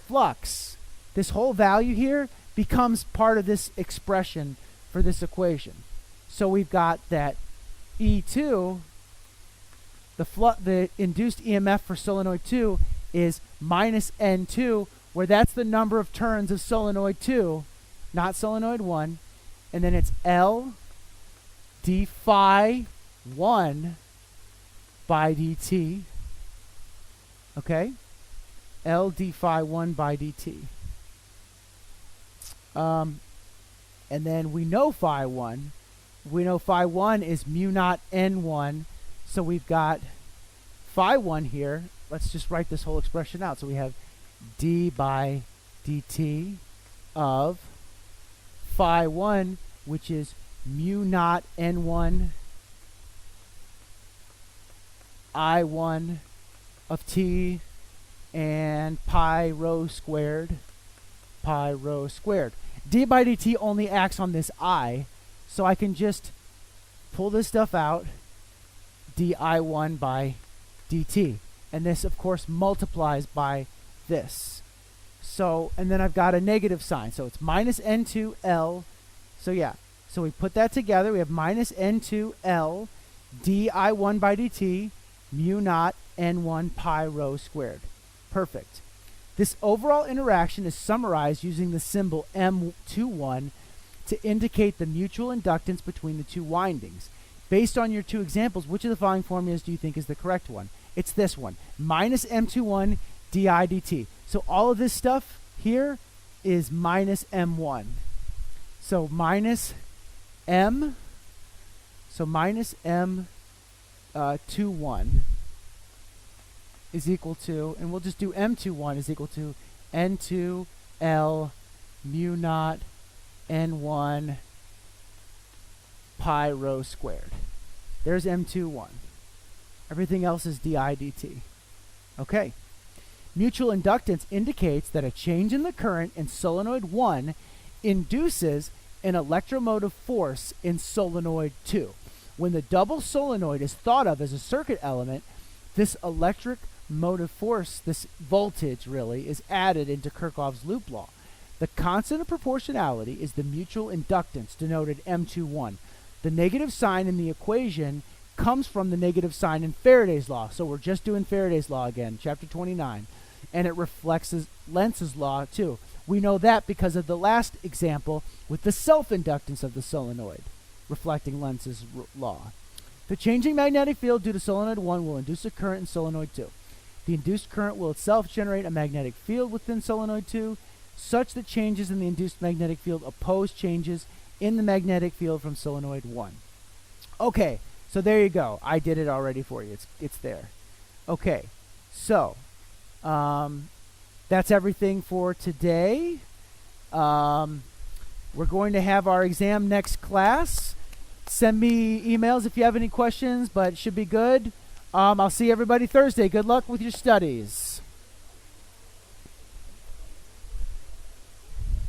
flux, this whole value here becomes part of this expression for this equation. So we've got that E2, the induced EMF for solenoid 2 is minus N2, where that's the number of turns of solenoid 2, not solenoid 1. And then it's L d phi 1 by dt. Okay? L d phi 1 by dt. And then we know phi 1. We know phi 1 is mu naught N1. So we've got phi 1 here. Let's just write this whole expression out. So we have d by dt of phi 1, which is mu naught N1 I1 of t and pi rho squared. Pi rho squared. D by dt only acts on this I, so I can just pull this stuff out. di1 by dt. And this, of course, multiplies by this. So, and then I've got a negative sign. So it's minus n2L. So yeah, so we put that together. We have minus n2L di1 by dt mu naught n1 pi rho squared. Perfect. This overall interaction is summarized using the symbol M21 to indicate the mutual inductance between the two windings. Based on your two examples, which of the following formulas do you think is the correct one? It's this one, minus M21 di dt. So all of this stuff here is minus M1. So minus M, so minus M21 is equal to, and we'll just do M21 is equal to N2L mu naught N1 pi rho squared. There's M21. Everything else is di dt. Okay. Mutual inductance indicates that a change in the current in solenoid 1 induces an electromotive force in solenoid 2. When the double solenoid is thought of as a circuit element, this electric motive force, this voltage really, is added into Kirchhoff's loop law. The constant of proportionality is the mutual inductance, denoted M21. The negative sign in the equation comes from the negative sign in Faraday's law. So we're just doing Faraday's law again, chapter 29. And it reflects Lenz's law too. We know that because of the last example with the self-inductance of the solenoid, reflecting Lenz's law. The changing magnetic field due to solenoid 1 will induce a current in solenoid 2. The induced current will itself generate a magnetic field within solenoid 2, such that changes in the induced magnetic field oppose changes in the magnetic field from solenoid 1. Okay, so there you go. I did it already for you. It's there. Okay, so that's everything for today. We're going to have our exam next class. Send me emails if you have any questions, but it should be good. I'll see everybody Thursday. Good luck with your studies.